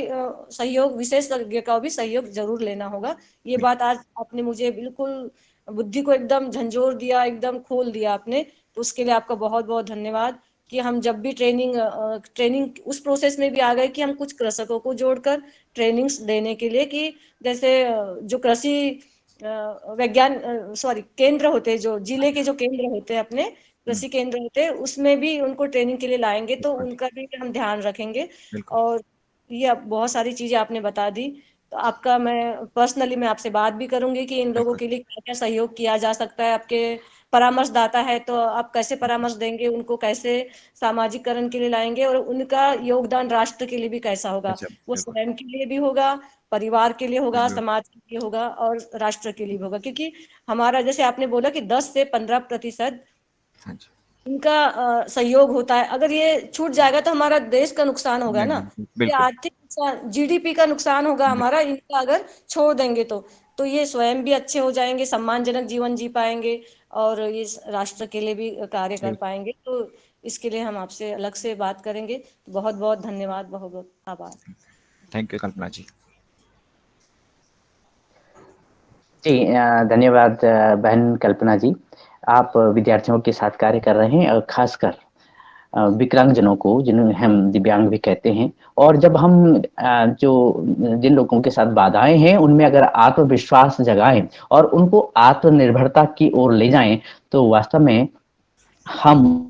सहयोग, विशेषज्ञ का भी सहयोग जरूर लेना होगा। ये बिल्कुल। बात आज आपने मुझे बिल्कुल बुद्धि को एकदम झंझोर दिया, एकदम खोल दिया आपने। तो उसके लिए आपका बहुत बहुत धन्यवाद। कि हम जब भी ट्रेनिंग उस प्रोसेस में भी आ गए कि हम कुछ कृषकों को जोड़कर ट्रेनिंग्स देने के लिए, कि जैसे जो कृषि विज्ञान सॉरी केंद्र होते हैं, जो जिले के जो केंद्र होते हैं अपने हुँ, कृषि केंद्र होते हैं, उसमें भी उनको ट्रेनिंग के लिए लाएंगे, तो बिल्कुल, उनका भी हम ध्यान रखेंगे। बिल्कुल, और ये बहुत सारी चीजें आपने बता दी। तो आपका मैं पर्सनली मैं आपसे बात भी करूंगी कि इन लोगों बिल्कुल। के लिए क्या क्या सहयोग किया जा सकता है। आपके परामर्शदाता है तो आप कैसे परामर्श देंगे, उनको कैसे सामाजिकरण के लिए लाएंगे, और उनका योगदान राष्ट्र के लिए भी कैसा होगा। अच्छा, वो बिल्कुल, स्वयं के लिए भी होगा, परिवार के लिए होगा, बिल्कुल। समाज के लिए होगा, और राष्ट्र के लिए भी होगा। क्योंकि हमारा, जैसे आपने बोला कि 10 से 15% हाँ जी। इनका सहयोग होता है, अगर ये छूट जाएगा तो हमारा देश का नुकसान होगा नहीं, ना। नहीं, ये बिल्कुल, आर्थिक नुकसान, जीडीपी का नुकसान होगा हमारा, बिल्कुल, इनका अगर छोड़ देंगे तो ये स्वयं भी अच्छे हो जाएंगे, सम्मानजनक जीवन जी पाएंगे, और ये राष्ट्र के लिए भी कार्य कर बिल्कुल। पाएंगे। तो इसके लिए हम आपसे अलग से बात करेंगे। तो बहुत बहुत धन्यवाद, बहुत बहुत आभार। थैंक यू कल्पना जी। जी धन्यवाद बहन कल्पना जी। आप विद्यार्थियों के साथ कार्य कर रहे हैं, और खासकर विकलांगजनों को, जिन्हें हम दिव्यांग भी कहते हैं। और जब हम जो जिन लोगों के साथ बाधाएं हैं उनमें अगर आत्मविश्वास जगाएं और उनको आत्मनिर्भरता की ओर ले जाएं, तो वास्तव में हम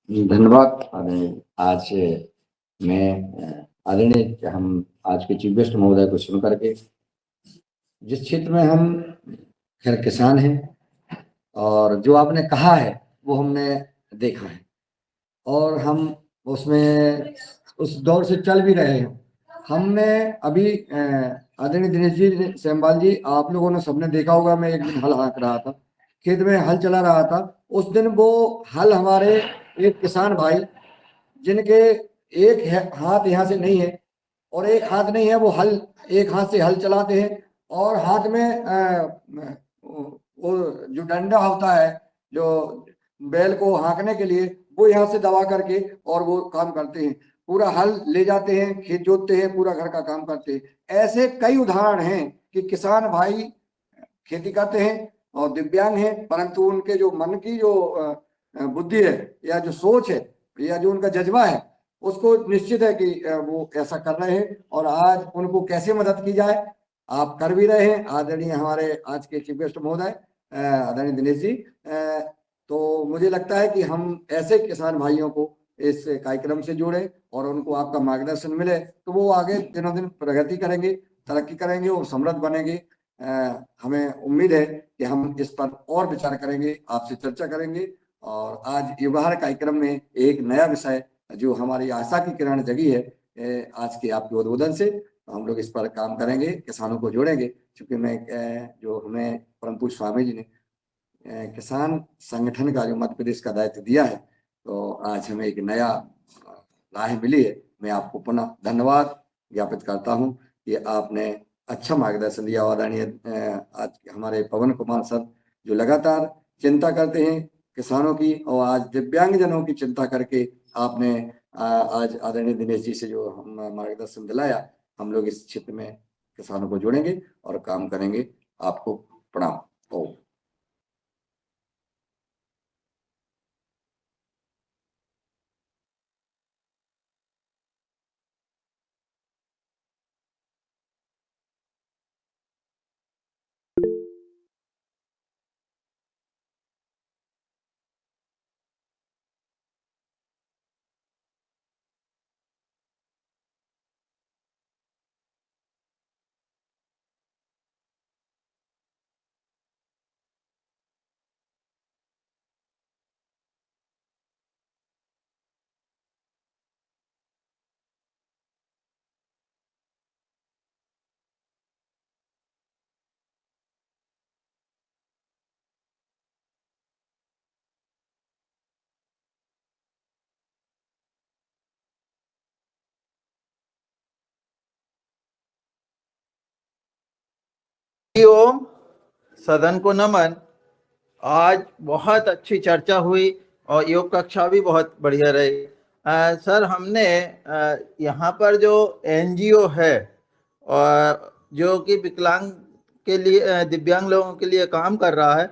धन्यवाद आदरणीय। आज मैं आदरणीय हम आज के चीफ गेस्ट महोदय को सुन करके, जिस क्षेत्र में हम खैर किसान हैं और जो आपने कहा है वो हमने देखा है और हम उसमें उस दौर से चल भी रहे हैं। हमने अभी आदरणीय दिनेश जी, सेमवाल जी, आप लोगों ने सबने देखा होगा, मैं एक दिन हल हाँक रहा था, खेत में हल चला रहा था। उस दिन वो हल हमारे एक किसान भाई, जिनके एक हाथ यहाँ से नहीं है और एक हाथ नहीं है, वो हल एक हाथ से हल चलाते हैं और हाथ में वो जो डंडा होता है जो बैल को हाँकने के लिए, वो यहाँ से दबा करके और वो काम करते हैं, पूरा हल ले जाते हैं, खेत जोतते हैं, पूरा घर का काम करते हैं। ऐसे कई उदाहरण हैं कि किसान भाई खेती करते हैं और दिव्यांग हैं, परंतु उनके जो मन की जो बुद्धि है या जो सोच है या जो उनका जज्बा है, उसको निश्चित है कि वो ऐसा कर रहे हैं। और आज उनको कैसे मदद की जाए आप कर भी रहे हैं, आदरणीय हमारे आज के चीफ गेस्ट महोदय आदरणीय दिनेश जी। तो मुझे लगता है कि हम ऐसे किसान भाइयों को इस कार्यक्रम से जोड़े और उनको आपका मार्गदर्शन मिले, तो वो आगे दिनों दिन प्रगति करेंगे, तरक्की करेंगे और समृद्ध बनेंगे। हमें उम्मीद है कि हम इस पर और विचार करेंगे, आपसे चर्चा करेंगे। और आज युवा कार्यक्रम में एक नया विषय जो हमारी आशा की किरण जगी है आज के आपके उद्बोधन से, हम लोग इस पर काम करेंगे, किसानों को जोड़ेंगे। क्योंकि मैं जो हमें परम पूज्य स्वामी जी ने किसान संगठन का जो मध्य प्रदेश का दायित्व दिया है, तो आज हमें एक नया राह मिली है। मैं आपको पुनः धन्यवाद ज्ञापित करता हूं कि आपने अच्छा मार्गदर्शन दिया। और आज हमारे पवन कुमार सर जो लगातार चिंता करते हैं किसानों की, और आज दिव्यांगजनों की चिंता करके आपने आज आदरणीय दिनेश जी से जो हम मार्गदर्शन दिलाया, हम लोग इस क्षेत्र में किसानों को जोड़ेंगे और काम करेंगे। आपको प्रणाम। ओम। ओम। सदन को नमन। आज बहुत अच्छी चर्चा हुई और योग कक्षा भी बहुत बढ़िया रही। सर, हमने यहाँ पर जो एनजीओ है और जो कि विकलांग के लिए दिव्यांग लोगों के लिए काम कर रहा है,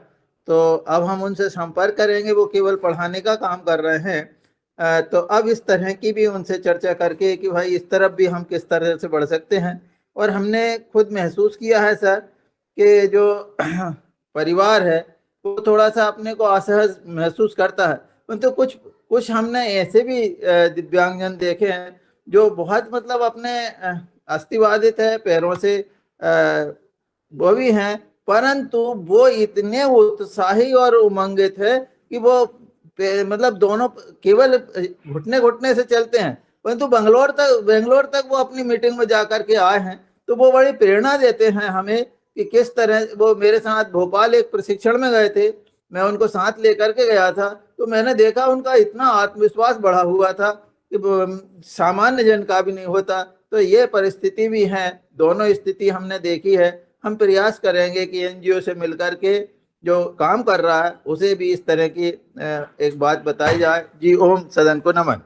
तो अब हम उनसे संपर्क करेंगे। वो केवल पढ़ाने का काम कर रहे हैं, तो अब इस तरह की भी उनसे चर्चा करके कि भाई इस तरफ भी हम किस तरह से बढ़ सकते हैं। और हमने खुद महसूस किया है सर कि जो परिवार है वो थोड़ा सा अपने को असहज महसूस करता है, परंतु कुछ कुछ हमने ऐसे भी दिव्यांगजन देखे हैं जो बहुत मतलब अपने अस्थिबाधित है, पैरों से वो भी हैं, परंतु वो इतने उत्साही और उमंगित है कि वो मतलब दोनों केवल घुटने घुटने से चलते हैं, परंतु बेंगलोर तक वो अपनी मीटिंग में जाकर के आए हैं। तो वो बड़ी प्रेरणा देते हैं हमें कि किस तरह। वो मेरे साथ भोपाल एक प्रशिक्षण में गए थे, मैं उनको साथ लेकर के गया था, तो मैंने देखा उनका इतना आत्मविश्वास बढ़ा हुआ था कि सामान्य जन का भी नहीं होता। तो ये परिस्थिति भी है, दोनों स्थिति हमने देखी है। हम प्रयास करेंगे कि एनजीओ से मिलकर के जो काम कर रहा है उसे भी इस तरह की एक बात बताई जाए। जी ओम। सदन को नमन।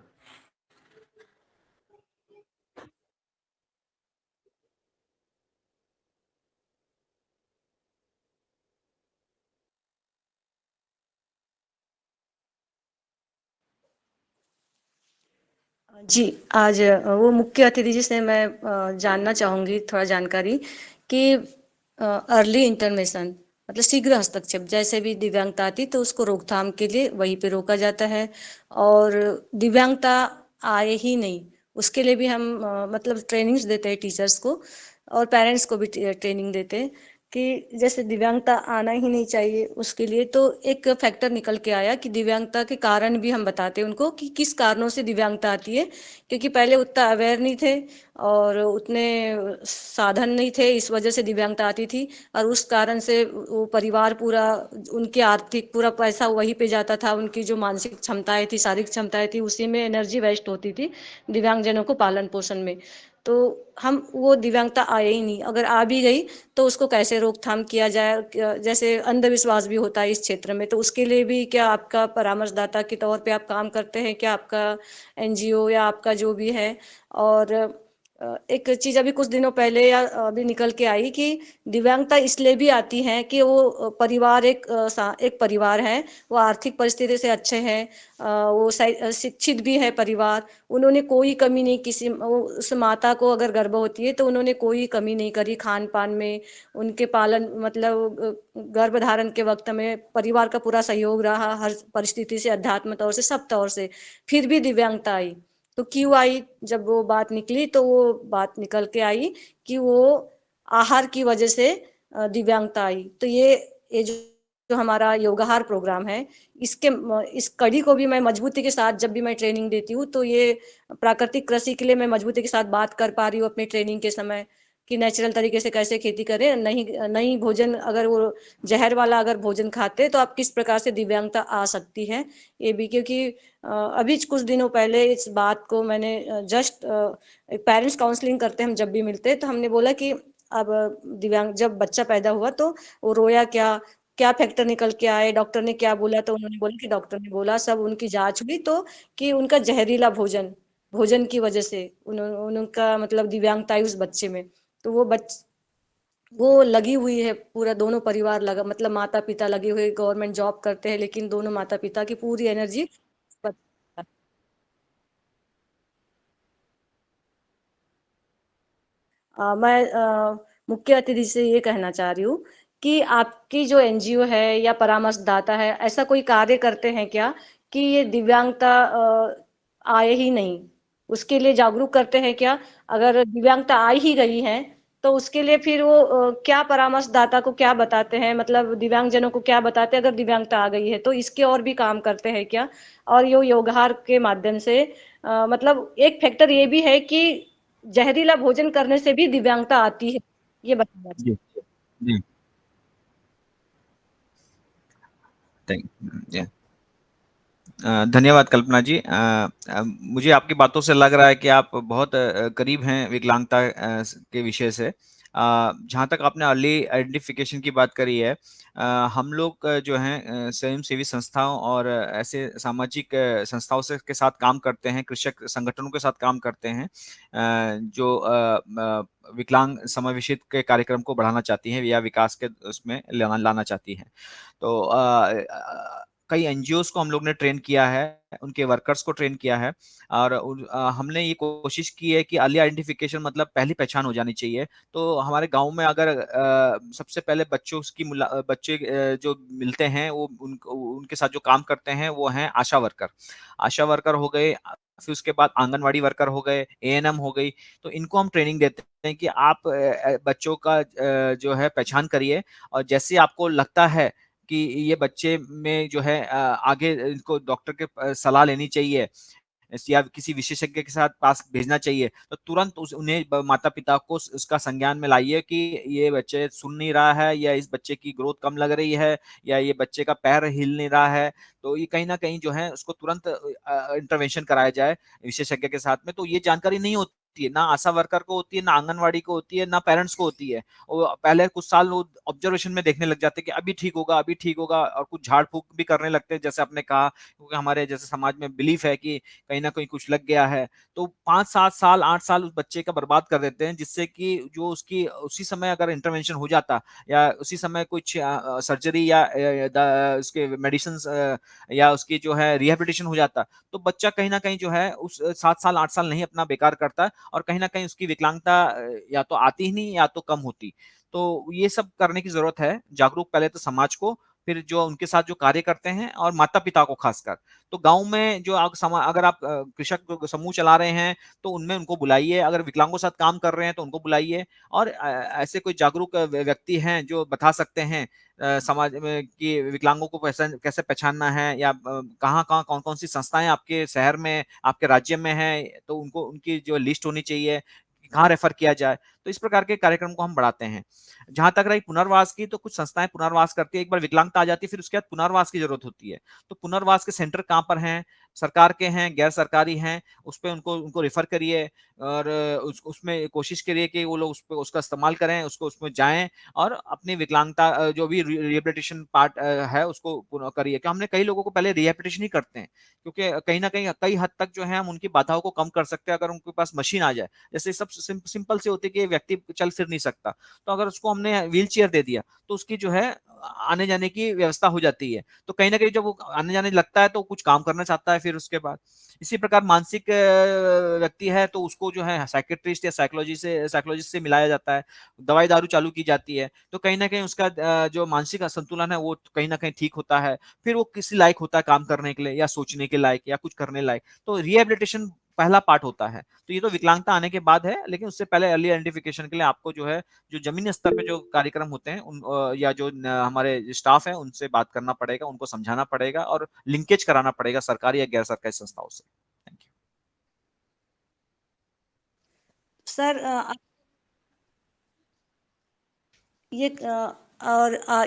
जी, आज वो मुख्य अतिथि जिससे मैं जानना चाहूँगी थोड़ा जानकारी कि अर्ली इंटरवेंशन मतलब शीघ्र हस्तक्षेप, जैसे भी दिव्यांगता आती तो उसको रोकथाम के लिए वहीं पे रोका जाता है। और दिव्यांगता आए ही नहीं उसके लिए भी हम मतलब ट्रेनिंग्स देते हैं टीचर्स को और पेरेंट्स को भी ट्रेनिंग देते हैं कि जैसे दिव्यांगता आना ही नहीं चाहिए उसके लिए। तो एक फैक्टर निकल के आया कि दिव्यांगता के कारण भी हम बताते हैं उनको कि किस कारणों से दिव्यांगता आती है, क्योंकि पहले उतना अवेयर नहीं थे और उतने साधन नहीं थे, इस वजह से दिव्यांगता आती थी। और उस कारण से वो परिवार पूरा उनके आर्थिक पूरा पैसा वहीं पे जाता था, उनकी जो मानसिक क्षमताएं थी, शारीरिक क्षमताएं थी, उसी में एनर्जी वेस्ट होती थी दिव्यांगजनों को पालन पोषण में। तो हम वो दिव्यांगता आए ही नहीं, अगर आ भी गई तो उसको कैसे रोकथाम किया जाए। जैसे अंधविश्वास भी होता है इस क्षेत्र में, तो उसके लिए भी क्या आपका परामर्शदाता के तौर पे आप काम करते हैं क्या, आपका एनजीओ या आपका जो भी है। और एक चीज अभी कुछ दिनों पहले या अभी निकल के आई कि दिव्यांगता इसलिए भी आती है कि वो परिवार एक परिवार है, वो आर्थिक परिस्थिति से अच्छे हैं, वो शिक्षित भी है परिवार, उन्होंने कोई कमी नहीं किसी उस माता को अगर गर्भ होती है तो उन्होंने कोई कमी नहीं करी खान पान में, उनके पालन मतलब गर्भ धारण के वक्त में परिवार का पूरा सहयोग रहा हर परिस्थिति से, अध्यात्म तौर से, सब तौर से। फिर भी दिव्यांगता आई तो क्यों आई, जब वो बात निकली तो वो बात निकल के आई कि वो आहार की वजह से दिव्यांगता आई। तो ये जो हमारा योगाहार प्रोग्राम है, इस कड़ी को भी मैं मजबूती के साथ जब भी मैं ट्रेनिंग देती हूँ, तो ये प्राकृतिक कृषि के लिए मैं मजबूती के साथ बात कर पा रही हूँ अपनी ट्रेनिंग के समय, कि नेचुरल तरीके से कैसे खेती करें। नहीं नहीं भोजन अगर वो जहर वाला अगर भोजन खाते तो आप किस प्रकार से दिव्यांगता आ सकती है, ये भी। क्योंकि अभी कुछ दिनों पहले इस बात को मैंने जस्ट पेरेंट्स काउंसलिंग करते हम जब भी मिलते तो हमने बोला कि अब दिव्यांग जब बच्चा पैदा हुआ तो वो रोया क्या, क्या फैक्टर निकल के आए, डॉक्टर ने क्या बोला, तो उन्होंने बोला कि डॉक्टर ने बोला, सब उनकी जांच हुई तो कि उनका जहरीला भोजन भोजन की वजह से उनका मतलब दिव्यांगता आई उस बच्चे में। तो वो लगी हुई है, पूरा दोनों परिवार लगा, मतलब माता पिता लगे हुए, गवर्नमेंट जॉब करते हैं, लेकिन दोनों माता पिता की पूरी एनर्जी। मैं मुख्य अतिथि से ये कहना चाह रही हूँ कि आपकी जो एनजीओ है या परामर्शदाता है, ऐसा कोई कार्य करते हैं क्या कि ये दिव्यांगता आए ही नहीं, उसके लिए जागरूक करते हैं क्या? अगर दिव्यांगता आ ही गई है तो उसके लिए फिर वो क्या परामर्शदाता को क्या बताते हैं, मतलब दिव्यांगजनों को क्या बताते हैं अगर दिव्यांगता आ गई है तो? इसके और भी काम करते हैं क्या? और यो योगहार के माध्यम से मतलब एक फैक्टर ये भी है कि जहरीला भोजन करने से भी दिव्यांगता आती है, ये बताना जी चाहिए। जी थैंक जी। धन्यवाद कल्पना जी। मुझे आपकी बातों से लग रहा है कि आप बहुत करीब हैं विकलांगता के विषय से। जहाँ तक आपने अर्ली आइडेंटिफिकेशन की बात करी है, हम लोग जो हैं स्वयंसेवी संस्थाओं और ऐसे सामाजिक संस्थाओं से के साथ काम करते हैं, कृषक संगठनों के साथ काम करते हैं, जो विकलांग समावेशित के कार्यक्रम को बढ़ाना चाहती हैं या विकास के उसमें लाना चाहती हैं। तो कई एनजीओस को हम लोग ने ट्रेन किया है, उनके वर्कर्स को ट्रेन किया है, और हमने ये कोशिश की है कि अर्ली आइडेंटिफिकेशन मतलब पहली पहचान हो जानी चाहिए। तो हमारे गांव में अगर सबसे पहले बच्चे जो मिलते हैं वो उनके साथ जो काम करते हैं वो हैं आशा वर्कर। आशा वर्कर हो गए, फिर उसके बाद आंगनवाड़ी वर्कर हो गए, एएनएम हो गई। तो इनको हम ट्रेनिंग देते हैं कि आप बच्चों का जो है पहचान करिए, और जैसे आपको लगता है कि ये बच्चे में जो है आगे इनको डॉक्टर के सलाह लेनी चाहिए या किसी विशेषज्ञ के साथ पास भेजना चाहिए, तो तुरंत उन्हें माता पिता को उसका संज्ञान में लाइए कि ये बच्चे सुन नहीं रहा है, या इस बच्चे की ग्रोथ कम लग रही है, या ये बच्चे का पैर हिल नहीं रहा है। तो ये कहीं ना कहीं जो है उसको तुरंत इंटरवेंशन कराया जाए विशेषज्ञ के साथ में। तो ये जानकारी नहीं होती है, ना आशा वर्कर को होती है, ना आंगनवाड़ी को होती है, ना पेरेंट्स को होती है। वो पहले कुछ साल वो ऑब्जर्वेशन में देखने लग जाते हैं कि अभी ठीक होगा, अभी ठीक होगा, और कुछ झाड़ फूक भी करने लगते हैं जैसे आपने कहा, क्योंकि हमारे जैसे समाज में बिलीफ है कि कहीं ना कहीं कुछ लग गया है। तो 5-7 साल 8 साल उस बच्चे का बर्बाद कर देते हैं, जिससे कि जो उसकी उसी समय अगर इंटरवेंशन हो जाता, या उसी समय कुछ सर्जरी या उसके मेडिसिन या उसकी जो है रिहेबिलिटेशन हो जाता, तो बच्चा कहीं ना कहीं जो है उस 7 साल 8 साल नहीं अपना बेकार करता, और कहीं ना कहीं उसकी विकलांगता या तो आती ही नहीं या तो कम होती। तो ये सब करने की जरूरत है, जागरूक पहले तो समाज को, फिर जो उनके साथ जो कार्य करते हैं, और माता पिता को खासकर। तो गांव में जो अगर आप कृषक समूह चला रहे हैं तो उनमें उनको बुलाइए, अगर विकलांगों के साथ काम कर रहे हैं तो उनको बुलाइए, और ऐसे कोई जागरूक व्यक्ति हैं जो बता सकते हैं समाज में कि विकलांगों को कैसे पहचानना है, या कहाँ कहाँ कौन कौन सी संस्थाएं आपके शहर में आपके राज्य में है, तो उनको उनकी जो लिस्ट होनी चाहिए, कहाँ रेफर किया जाए। तो इस प्रकार के कार्यक्रम को हम बढ़ाते हैं। जहां तक रही पुनर्वास की, तो कुछ संस्थाएं पुनर्वास करती है, एक बार विकलांगता आ जाती है फिर उसके बाद पुनर्वास की जरूरत होती है। तो पुनर्वास के सेंटर कहाँ पर हैं, सरकार के हैं, गैर सरकारी हैं, उस पर उनको उनको रेफर करिए, और उसमें कोशिश करिए कि वो लोग उसका इस्तेमाल करें, उसको उसमें जाएं, और अपनी विकलांगता जो भी रिहेबिलिटेशन पार्ट है उसको करिए। कि हमने कई लोगों को पहले रिहेबिलिटेशन ही करते हैं, क्योंकि कहीं ना कहीं कई हद तक जो है हम उनकी बाधाओं को कम कर सकते हैं अगर उनके पास मशीन आ जाए। जैसे सब सिंपल से होती है कि व्यक्ति चल फिर नहीं सकता, तो अगर उसको हमने व्हील चेयर दे दिया तो उसकी जो है आने जाने की व्यवस्था हो जाती है। तो कहीं ना कहीं जब वो आने जाने लगता है तो कुछ काम करना चाहता है फिर उसके बाद। इसी प्रकार मानसिक व्यक्ति है तो उसको जो है साइकेट्रिस्ट या साइकोलॉजिस्ट से मिलाया जाता है, दवाई दारू चालू की जाती है, तो कहीं ना कहीं उसका जो मानसिक संतुलन है वो कहीं ना कहीं ठीक होता है, फिर वो किसी लायक होता है काम करने के लिए, या सोचने के लायक, या कुछ करने लायक। तो रिहेबिलिटेशन पहला पार्ट होता है। तो ये तो विकलांगता आने के बाद है, लेकिन उससे पहले अर्ली आइडेंटिफिकेशन के लिए आपको जो है, जो जमीनी स्तर पे जो कार्यक्रम होते हैं या जो हमारे स्टाफ है उनसे बात करना पड़ेगा, उनको समझाना पड़ेगा और लिंकेज कराना पड़ेगा सरकारी या गैर सरकारी संस्थाओं से। Thank you. सर ये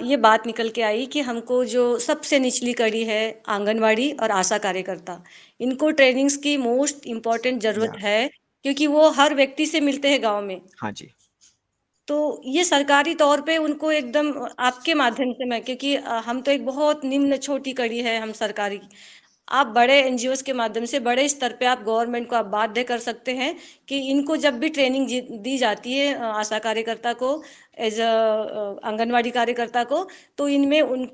ये बात निकल के आई कि हमको जो सबसे निचली कड़ी है आंगनवाड़ी और आशा कार्यकर्ता, इनको ट्रेनिंग्स की मोस्ट इम्पोर्टेंट ज़रूरत है, क्योंकि वो हर व्यक्ति से मिलते हैं गांव में। हाँ जी। तो ये सरकारी तौर पे उनको एकदम आपके माध्यम से मैं, क्योंकि हम तो एक बहुत निम्न छोटी कड़ी है हम सरकारी, आप बड़े एनजीओ के माध्यम से बड़े स्तर पे आप गवर्नमेंट को आप बाध्य कर सकते हैं कि इनको जब भी ट्रेनिंग दी जाती है आशा कार्यकर्ता को, एज अ आंगनवाड़ी कार्यकर्ता को, तो इनमें उन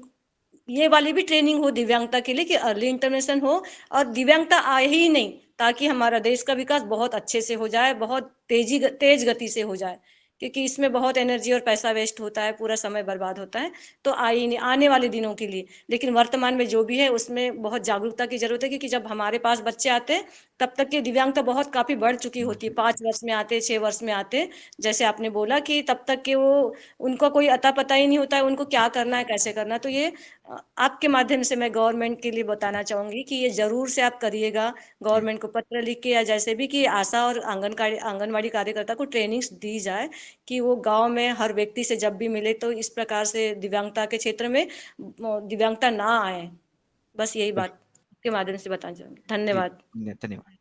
ये वाली भी ट्रेनिंग हो दिव्यांगता के लिए कि अर्ली इंटरवेंशन हो, और दिव्यांगता आए ही नहीं, ताकि हमारा देश का विकास बहुत अच्छे से हो जाए, बहुत तेज गति से हो जाए, क्योंकि इसमें बहुत एनर्जी और पैसा वेस्ट होता है, पूरा समय बर्बाद होता है। तो आई नहीं आने वाले दिनों के लिए, लेकिन वर्तमान में जो भी है उसमें बहुत जागरूकता की जरूरत है, क्योंकि जब हमारे पास बच्चे आते हैं तब तक की दिव्यांगता बहुत काफी बढ़ चुकी होती है, 5 वर्ष में आते, 6 वर्ष में आते, जैसे आपने बोला कि तब तक के वो उनको कोई अता पता ही नहीं होता है उनको क्या करना है कैसे करना है। तो ये आपके माध्यम से मैं गवर्नमेंट के लिए बताना चाहूंगी कि ये जरूर से आप करिएगा, गवर्नमेंट को पत्र लिख के या जैसे भी, कि आशा और आंगनवाड़ी कार्यकर्ता को ट्रेनिंग्स दी जाए, कि वो गांव में हर व्यक्ति से जब भी मिले तो इस प्रकार से दिव्यांगता के क्षेत्र में दिव्यांगता ना आए। बस यही बात के माध्यम से बताना चाहूंगी। जी, धन्यवाद। धन्यवाद।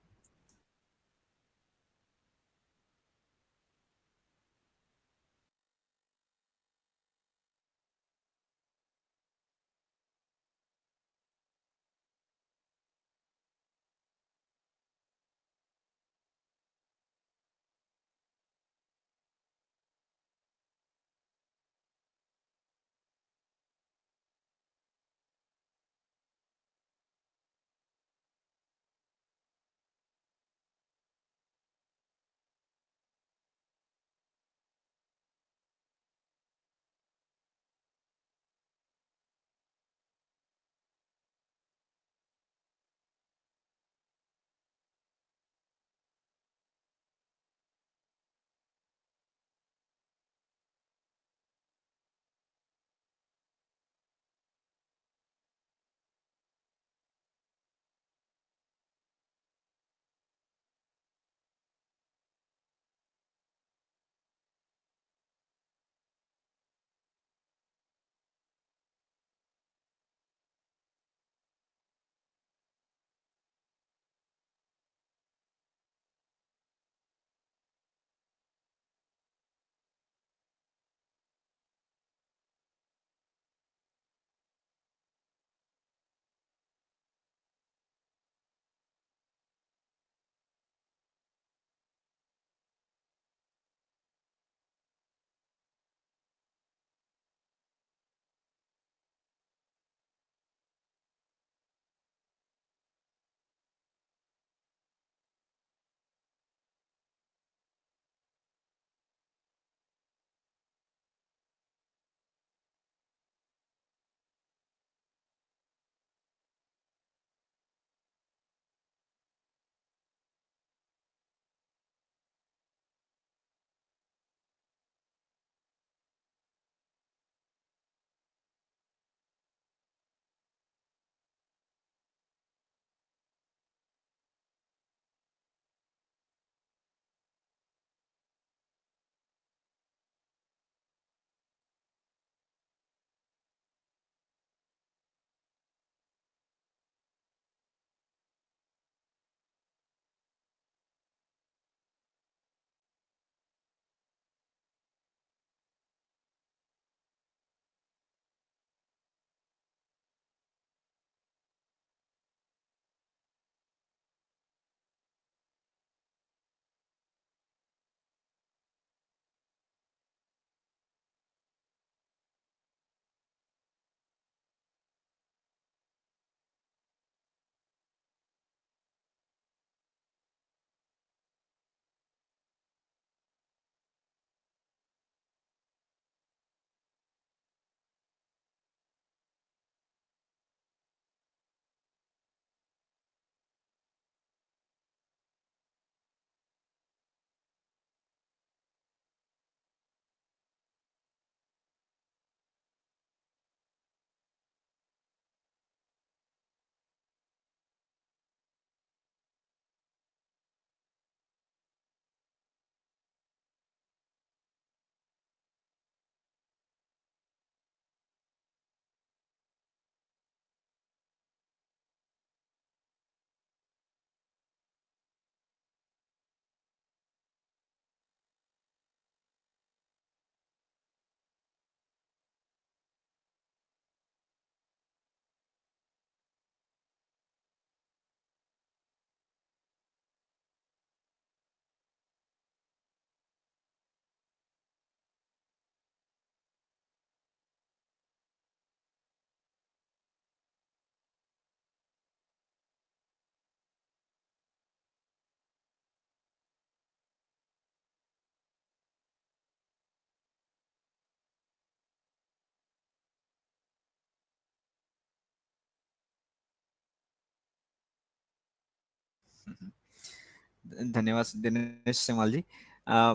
धन्यवाद दिनेश सेमवाल जी। अ,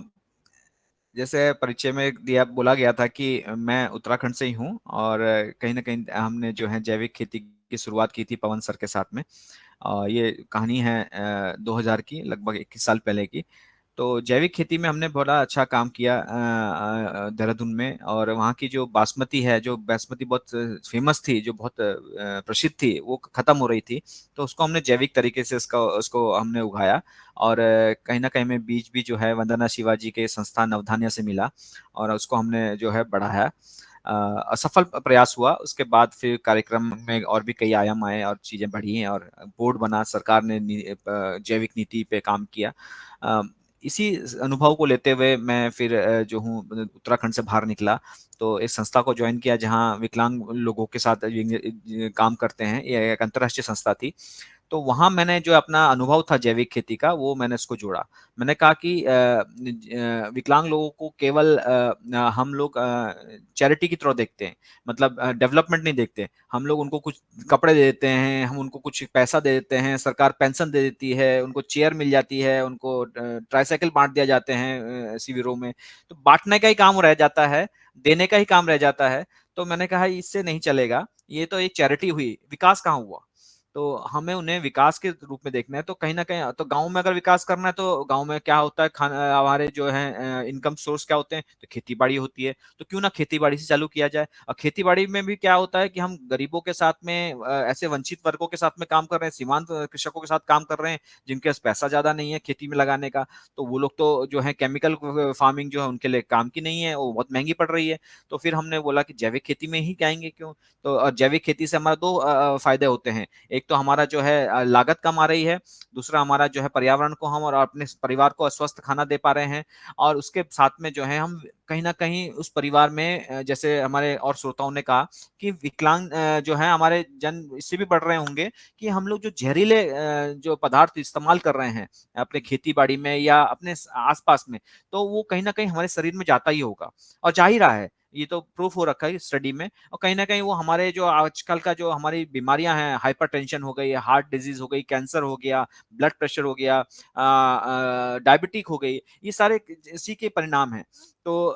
जैसे परिचय में दिया बोला गया था कि मैं उत्तराखंड से ही हूँ, और कहीं न कहीं हमने जो है जैविक खेती की शुरुआत की थी पवन सर के साथ में। ये कहानी है 2000 की, लगभग 21 साल पहले की। तो जैविक खेती में हमने बड़ा अच्छा काम किया देहरादून में, और वहाँ की जो बासमती है, जो बासमती बहुत फेमस थी, जो बहुत प्रसिद्ध थी, वो खत्म हो रही थी। तो उसको हमने जैविक तरीके से उसका उसको हमने उगाया, और कहीं न कहीं में बीज भी जो है वंदना शिवाजी के संस्थान नवधान्य से मिला, और उसको हमने जो है बढ़ाया। असफल प्रयास हुआ, उसके बाद फिर कार्यक्रम में और भी कई आयाम आए और चीज़ें बढ़ी हैं, और बोर्ड बना, सरकार ने जैविक नीति पे काम किया। अ, इसी अनुभव को लेते हुए मैं फिर जो हूँ उत्तराखंड से बाहर निकला, तो एक संस्था को ज्वाइन किया जहाँ विकलांग लोगों के साथ काम करते हैं। ये एक अंतर्राष्ट्रीय संस्था थी। तो वहाँ मैंने जो अपना अनुभव था जैविक खेती का, वो मैंने उसको जोड़ा। मैंने कहा कि विकलांग लोगों को केवल हम लोग चैरिटी की तरह देखते हैं, मतलब डेवलपमेंट नहीं देखते। हम लोग उनको कुछ कपड़े दे देते हैं, हम उनको कुछ पैसा दे देते हैं, सरकार पेंशन दे देती है, उनको चेयर मिल जाती है, उनको ट्राईसाइकिल बाँट दिया जाते हैं शिविरों में। तो बाँटने का ही काम रह जाता है, देने का ही काम रह जाता है। तो मैंने कहा इससे नहीं चलेगा, ये तो एक चैरिटी हुई, विकास कहाँ हुआ? तो हमें उन्हें विकास के रूप में देखना है। तो कहीं न कहीं तो गाँव में अगर विकास करना है, तो गाँव में क्या होता है, हमारे जो हैं इनकम सोर्स क्या होते हैं? तो खेती-बाड़ी होती है। तो क्यों ना खेती-बाड़ी से चालू किया जाए। और खेती-बाड़ी में भी क्या होता है कि हम गरीबों के साथ में ऐसे वंचित वर्गों के साथ में काम कर रहे हैं, सीमांत कृषकों के साथ काम कर रहे हैं, जिनके पास पैसा ज़्यादा नहीं है खेती में लगाने का। तो वो लोग तो जो है केमिकल फार्मिंग जो है उनके लिए काम की नहीं है, वो बहुत महँगी पड़ रही है। तो फिर हमने बोला कि जैविक खेती में ही जाएँगे क्यों? तो जैविक खेती से हमारा 2 फ़ायदे होते हैं। एक तो हमारा जो है लागत कम आ रही है, दूसरा हमारा जो है पर्यावरण को हम और अपने परिवार को स्वस्थ खाना दे पा रहे हैं, और उसके साथ में जो है हम कहीं न कहीं उस परिवार में जैसे हमारे और श्रोताओं ने कहा कि विकलांग जो है हमारे जन इससे भी बढ़ रहे होंगे कि हम लोग जो ज़हरीले जो पदार्थ इस्तेमाल कर रहे हैं अपने खेती-बाड़ी में या अपने आस-पास में, तो वो कहीं न कहीं हमारे शरीर में जाता ही होगा, और जा ही रहा है। ये तो प्रूफ हो रखा है स्टडी में। और कहीं न कहीं वो हमारे जो आजकल का जो हमारी बीमारियाँ हैं, हाइपरटेंशन हो गई, हार्ट डिज़ीज़ हो गई, कैंसर हो गया, ब्लड प्रेशर हो गया, डायबिटिक हो गई, ये सारे इसी के परिणाम हैं। तो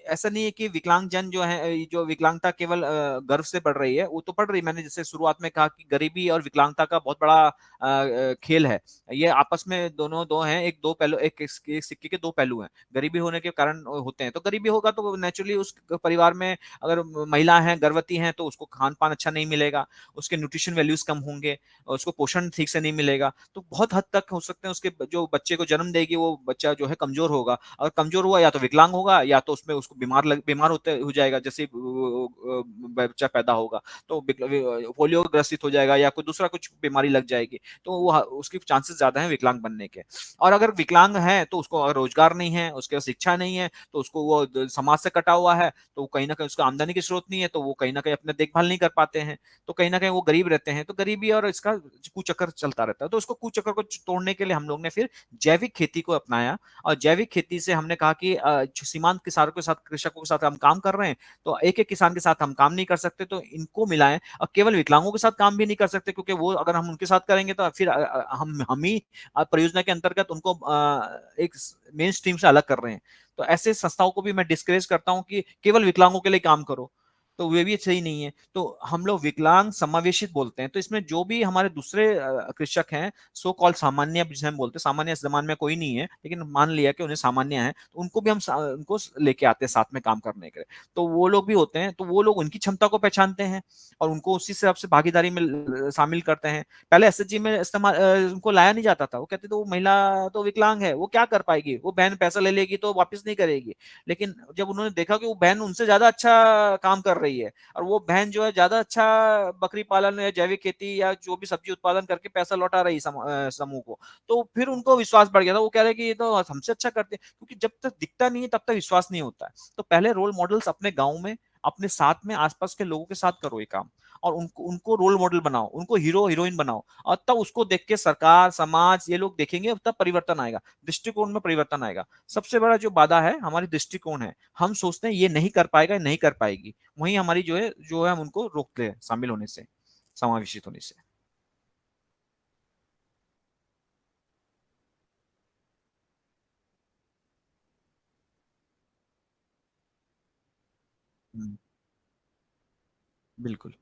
ऐसा नहीं है कि विकलांगजन जो है, जो विकलांगता केवल गर्भ से बढ़ रही है, वो तो बढ़ रही है। मैंने जैसे शुरुआत में कहा कि गरीबी और विकलांगता का बहुत बड़ा खेल है। ये आपस में दोनों 2 हैं, एक 2 पहलू, एक सिक्के के 2 पहलू हैं। गरीबी होने के कारण होते हैं। तो गरीबी होगा तो नेचुरली उस परिवार में अगर महिला हैं, गर्भवती हैं, तो उसको खान-पान अच्छा नहीं मिलेगा, उसके न्यूट्रिशन वैल्यूज़ कम होंगे, उसको पोषण ठीक से नहीं मिलेगा। तो बहुत हद तक हो सकते हैं उसके जो बच्चे को जन्म देगी, वो बच्चा जो है कमज़ोर होगा, और कमज़ोर हुआ या तो विकलांग होगा, या तो उसमें उसको बीमार होते हो जाएगा, जैसे बच्चा पैदा होगा, तो पोलियो ग्रसित हो जाएगा या कोई दूसरा कुछ बीमारी लग जाएगी। तो वो उसके चांसेस ज़्यादा हैं विकलांग बनने के। और अगर विकलांग है, तो उसको अगर रोज़गार नहीं है, उसके पास शिक्षा नहीं है, तो उसको वो समाज से कटा हुआ है, तो कहीं न कहीं उसको आमदनी की स्रोत नहीं है, तो वो कहीं न कहीं अपना देखभाल नहीं कर पाते हैं। तो कहीं न कहीं वो गरीब रहते हैं। तो गरीबी और इसका कुचक्कर चलता रहता है। तो उसको कुचक्कर को तोड़ने के लिए हम लोग ने फिर जैविक खेती को अपनाया, और जैविक खेती से हमने कहा कि सीमांत किसानों के साथ, कृषकों के साथ हम काम कर रहे हैं, तो एक-एक किसान के साथ हम काम नहीं कर सकते, तो इनको मिलाएँ। और केवल विकलांगों के साथ काम भी नहीं कर सकते, क्योंकि वो अगर हम उनके साथ करेंगे तो फिर हम ही परियोजना के अंतर्गत उनको एक मेन स्ट्रीम से अलग कर रहे हैं। तो ऐसे संस्थाओं को भी मैं डिस्करेज करता हूँ कि केवल विकलांगों के लिए काम करो, तो वे भी सही नहीं है। तो हम लोग विकलांग समावेशित बोलते हैं, तो इसमें जो भी हमारे दूसरे कृषक हैं, सो कॉल्ड सामान्य जिसे हम बोलते हैं, सामान्य इस ज़माने में कोई नहीं है, लेकिन मान लिया कि उन्हें सामान्य है, तो उनको भी हम उनको लेके आते हैं साथ में काम करने के लिए। तो वो लोग भी होते हैं, तो वो लोग उनकी क्षमता को पहचानते हैं, और उनको उसी हिसाब से भागीदारी में शामिल करते हैं। पहले एसएचजी में उनको लाया नहीं जाता था। वो कहते थे वो महिला तो विकलांग है, वो क्या कर पाएगी? वो बहन पैसा ले लेगी तो वापस नहीं करेगी। लेकिन जब उन्होंने देखा कि वो बहन उनसे ज़्यादा अच्छा काम कर रही है, और वो बहन जो है ज़्यादा अच्छा बकरी पालन या जैविक खेती या जो भी सब्ज़ी उत्पादन करके पैसा लौटा रही समूह को, तो फिर उनको विश्वास बढ़ गया था। वो कह रहे हैं कि ये तो हमसे अच्छा करते हैं, क्योंकि जब तक दिखता नहीं है तब तक विश्वास नहीं होता है। तो पहले रोल मॉडल्स अपने गाँव में, अपने साथ में आस-पास के लोगों के साथ करो ये काम, और उनको उनको रोल मॉडल बनाओ, उनको हीरो हीरोइन बनाओ, और तब उसको देख के सरकार, समाज ये लोग देखेंगे, तब परिवर्तन आएगा, दृष्टिकोण में परिवर्तन आएगा। सबसे बड़ा जो बाधा है हमारी दृष्टिकोण है। हम सोचते हैं ये नहीं कर पाएगा, नहीं कर पाएगी। वहीं हमारी जो है हम उनको रोकते हैं शामिल होने से, समावेशित होने से। बिल्कुल।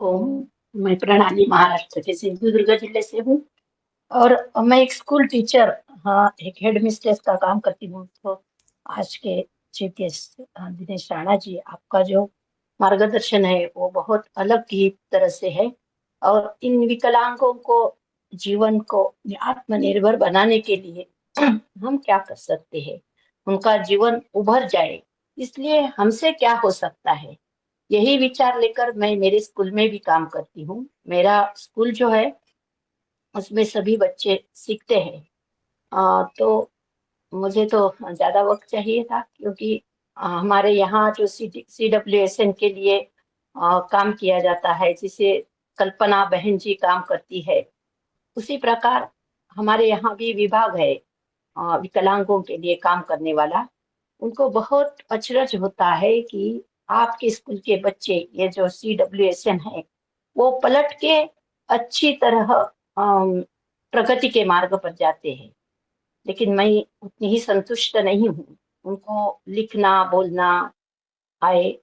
ओम, मैं प्रणाली महाराष्ट्र के सिंधुदुर्ग जिले से हूँ और मैं एक स्कूल टीचर, हाँ, एक हेड मिस्ट्रेस का काम करती हूँ। तो आज के चीफ गेस्ट दिनेश राणा जी, आपका जो मार्गदर्शन है वो बहुत अलग ही तरह से है और इन विकलांगों को जीवन को आत्मनिर्भर बनाने के लिए हम क्या कर सकते हैं, उनका जीवन उभर जाए, इसलिए हमसे क्या हो सकता है, यही विचार लेकर मैं मेरे स्कूल में भी काम करती हूँ। मेरा स्कूल जो है उसमें सभी बच्चे सीखते हैं। तो मुझे तो ज्यादा वक्त चाहिए था क्योंकि हमारे यहाँ जो CWSN के लिए काम किया जाता है, जिसे कल्पना बहन जी काम करती है, उसी प्रकार हमारे यहाँ भी विभाग है विकलांगों के लिए काम करने वाला। उनको बहुत अचरज होता है कि आपके स्कूल के बच्चे, ये जो CWSN है, वो पलट के अच्छी तरह प्रगति के मार्ग पर जाते हैं, लेकिन मैं उतनी ही संतुष्ट नहीं हूँ। उनको लिखना बोलना आए,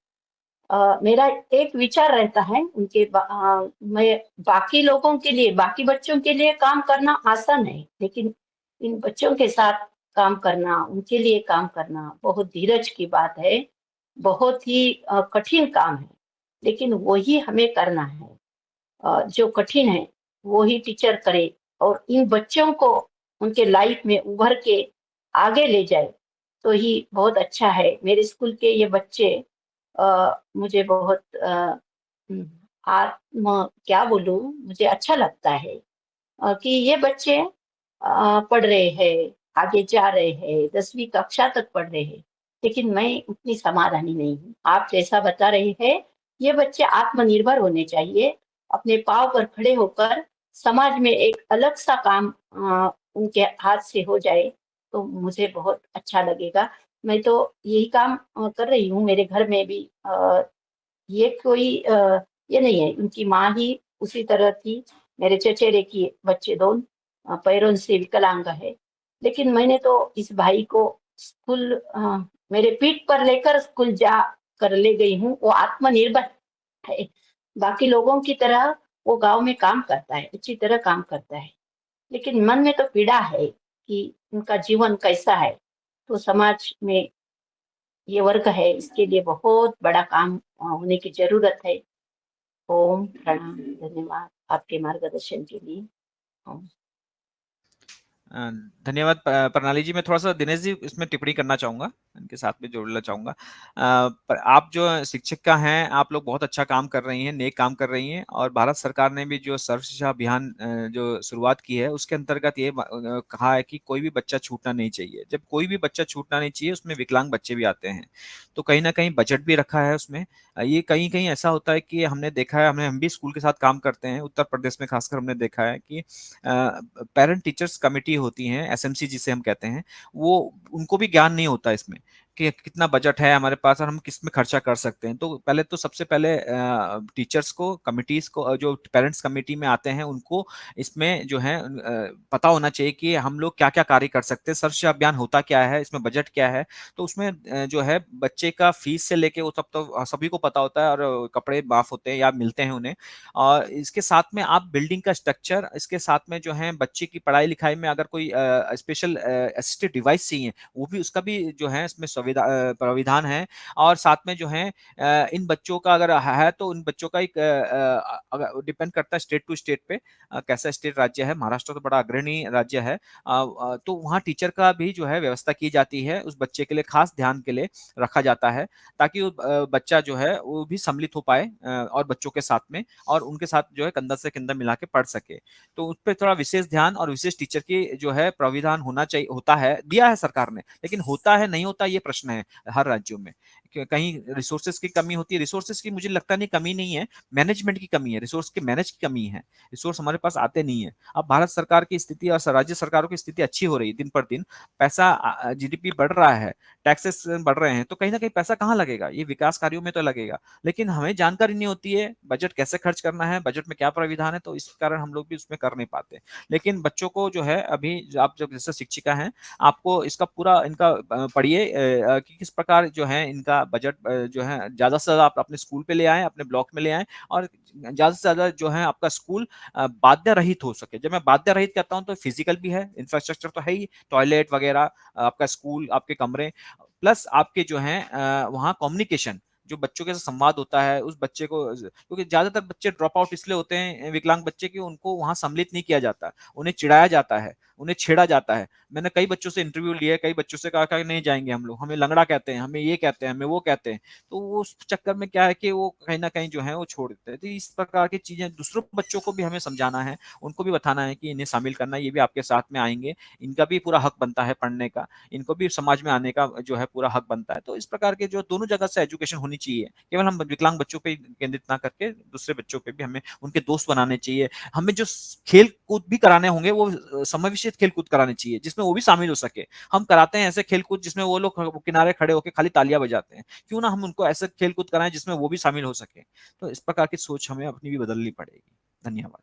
मेरा एक विचार रहता है मैं बाकी लोगों के लिए, बाकी बच्चों के लिए काम करना आसान है, लेकिन इन बच्चों के साथ काम करना, उनके लिए काम करना बहुत धीरज की बात है, बहुत ही कठिन काम है, लेकिन वही हमें करना है। जो कठिन है वो ही टीचर करे और इन बच्चों को उनके लाइफ में उभर के आगे ले जाए तो ही बहुत अच्छा है। मेरे स्कूल के ये बच्चे मुझे बहुत आत्म क्या बोलूं, मुझे अच्छा लगता है कि ये बच्चे पढ़ रहे हैं, आगे जा रहे हैं, 10वीं कक्षा तक पढ़ रहे हैं, लेकिन मैं उतनी समाधानी नहीं हूँ। आप जैसा बता रहे हैं, ये बच्चे आत्मनिर्भर होने चाहिए, अपने पाँव पर खड़े होकर समाज में एक अलग सा काम उनके हाथ से हो जाए तो मुझे बहुत अच्छा लगेगा। मैं तो यही काम कर रही हूँ मेरे घर में भी। ये कोई ये नहीं है, उनकी माँ ही उसी तरह थी। मेरे चचेरे की बच्चे दोनों पैरों से विकलांग है, लेकिन मैंने तो इस भाई को स्कूल मेरे पीठ पर लेकर स्कूल जा कर ले गई हूँ। वो आत्मनिर्भर है, बाकी लोगों की तरह वो गांव में काम करता है, अच्छी तरह काम करता है, लेकिन मन में तो पीड़ा है कि उनका जीवन कैसा है। तो समाज में ये वर्ग है, इसके लिए बहुत बड़ा काम होने की जरूरत है। ओम प्रणाम, धन्यवाद आपके मार्गदर्शन के लिए। ओम। धन्यवाद प्रणाली जी। मैं थोड़ा सा दिनेश जी इसमें टिप्पणी करना चाहूंगा, इनके साथ में जोड़ना चाहूंगा। पर आप जो शिक्षिका हैं, आप लोग बहुत अच्छा काम कर रही हैं, नेक काम कर रही हैं, और भारत सरकार ने भी जो सर्व शिक्षा अभियान जो शुरुआत की है उसके अंतर्गत ये कहा है कि कोई भी बच्चा छूटना नहीं चाहिए। जब कोई भी बच्चा छूटना नहीं चाहिए, उसमें विकलांग बच्चे भी आते हैं, तो कहीं ना कहीं बजट भी रखा है उसमें। ये कहीं कहीं ऐसा होता है कि हमने देखा है, हम भी स्कूल के साथ काम करते हैं उत्तर प्रदेश में, खासकर हमने देखा है कि पेरेंट टीचर्स कमिटी होती हैं, SMC जिसे हम कहते हैं, वो उनको भी ज्ञान नहीं होता इसमें कि कितना बजट है हमारे पास और हम किस में खर्चा कर सकते हैं। तो पहले तो सबसे पहले टीचर्स को, कमिटीज को, जो पेरेंट्स कमेटी में आते हैं, उनको इसमें जो है पता होना चाहिए कि हम लोग क्या क्या कार्य कर सकते हैं, सर्व शिक्षा अभियान होता क्या है, इसमें बजट क्या है। तो उसमें जो है बच्चे का फीस से लेके वो सब तो सभी को पता होता है, और कपड़े माफ होते हैं या मिलते हैं उन्हें। और इसके साथ में आप बिल्डिंग का स्ट्रक्चर, इसके साथ में जो है बच्चे की पढ़ाई लिखाई में अगर कोई स्पेशल असिस्टेड डिवाइस चाहिए, वो भी, उसका भी जो है इसमें प्राविधान है। और साथ में जो है इन बच्चों का अगर है तो इन बच्चों का एक डिपेंड करता है स्टेट टू स्टेट पे, कैसा स्टेट राज्य है। महाराष्ट्र तो बड़ा अग्रणी राज्य है, तो वहाँ टीचर का भी जो है व्यवस्था की जाती है, उस बच्चे के लिए खास ध्यान के लिए रखा जाता है, ताकि बच्चा जो है वो भी सम्मिलित हो पाए और बच्चों के साथ में, और उनके साथ जो है कंधा से कंधा मिला के पढ़ सके। तो उस पर थोड़ा विशेष ध्यान और विशेष टीचर की जो है प्राविधान होना चाहिए, होता है, दिया है सरकार ने, लेकिन होता है नहीं होता ये प्रश्न है हर राज्यों में। कहीं रिसोर्सेज की कमी होती है, रिसोर्सेज की मुझे लगता नहीं कमी नहीं है, मैनेजमेंट की कमी है, रिसोर्स के मैनेज की कमी है, रिसोर्स हमारे पास आते नहीं है। अब भारत सरकार की स्थिति और राज्य सरकारों की स्थिति अच्छी हो रही है दिन पर दिन, पैसा जीडीपी बढ़ रहा है, टैक्सेस बढ़ रहे हैं, तो कहीं ना कहीं पैसा कहाँ लगेगा, ये विकास कार्यों में तो लगेगा, लेकिन हमें जानकारी नहीं होती है बजट कैसे खर्च करना है, बजट में क्या प्राविधान है, तो इस कारण हम लोग भी उसमें कर नहीं पाते। लेकिन बच्चों को जो है अभी आप जब जैसे शिक्षिका हैं, आपको इसका पूरा इनका पढ़िए कि किस प्रकार जो है इनका बजट जो है ज्यादा से ज्यादा आप अपने स्कूल पे ले आए, अपने ब्लॉक में ले आए, और ज्यादा से ज्यादा जो है आपका स्कूल बाध्य रहित हो सके। जब मैं बाध्य रहित कहता हूं तो फिजिकल भी है, इंफ्रास्ट्रक्चर तो है ही, टॉयलेट वगैरह, आपका स्कूल, आपके कमरे, प्लस आपके जो है वहाँ कम्युनिकेशन, जो बच्चों के साथ संवाद होता है उस बच्चे को, क्योंकि ज्यादातर बच्चे ड्रॉप आउट इसलिए होते हैं विकलांग बच्चे की, उनको वहां सम्मिलित नहीं किया जाता, उन्हें चिढ़ाया जाता है, उन्हें छेड़ा जाता है। मैंने कई बच्चों से इंटरव्यू लिए, कई बच्चों से कहा कि नहीं जाएंगे हम लोग, हमें लंगड़ा कहते हैं, हमें ये कहते हैं, हमें वो कहते हैं, तो वो उस चक्कर में क्या है कि वो कहीं ना कहीं जो है वो छोड़ देते हैं। तो इस प्रकार की चीजें दूसरों बच्चों को भी हमें समझाना है, उनको भी बताना है कि इन्हें शामिल करना, ये भी आपके साथ में आएंगे, इनका भी पूरा हक बनता है पढ़ने का, इनको भी समाज में आने का जो है पूरा हक बनता है। तो इस प्रकार के जो दोनों जगह से एजुकेशन होनी चाहिए, केवल हम विकलांग बच्चों पे केंद्रित ना करके दूसरे बच्चों पे भी हमें उनके दोस्त बनाने चाहिए। हमें जो खेल कूद भी कराने होंगे वो समय विशेष खेल कूद कराने चाहिए, जिसमें वो भी शामिल हो सके। हम कराते हैं ऐसे खेल कूद जिसमें वो लोग किनारे खड़े होकर खाली तालियां बजाते हैं, क्यों ना हम उनको ऐसे खेल कूद कराएं जिसमें वो भी शामिल हो सके। तो इस प्रकार की सोच हमें अपनी भी बदलनी पड़ेगी। धन्यवाद।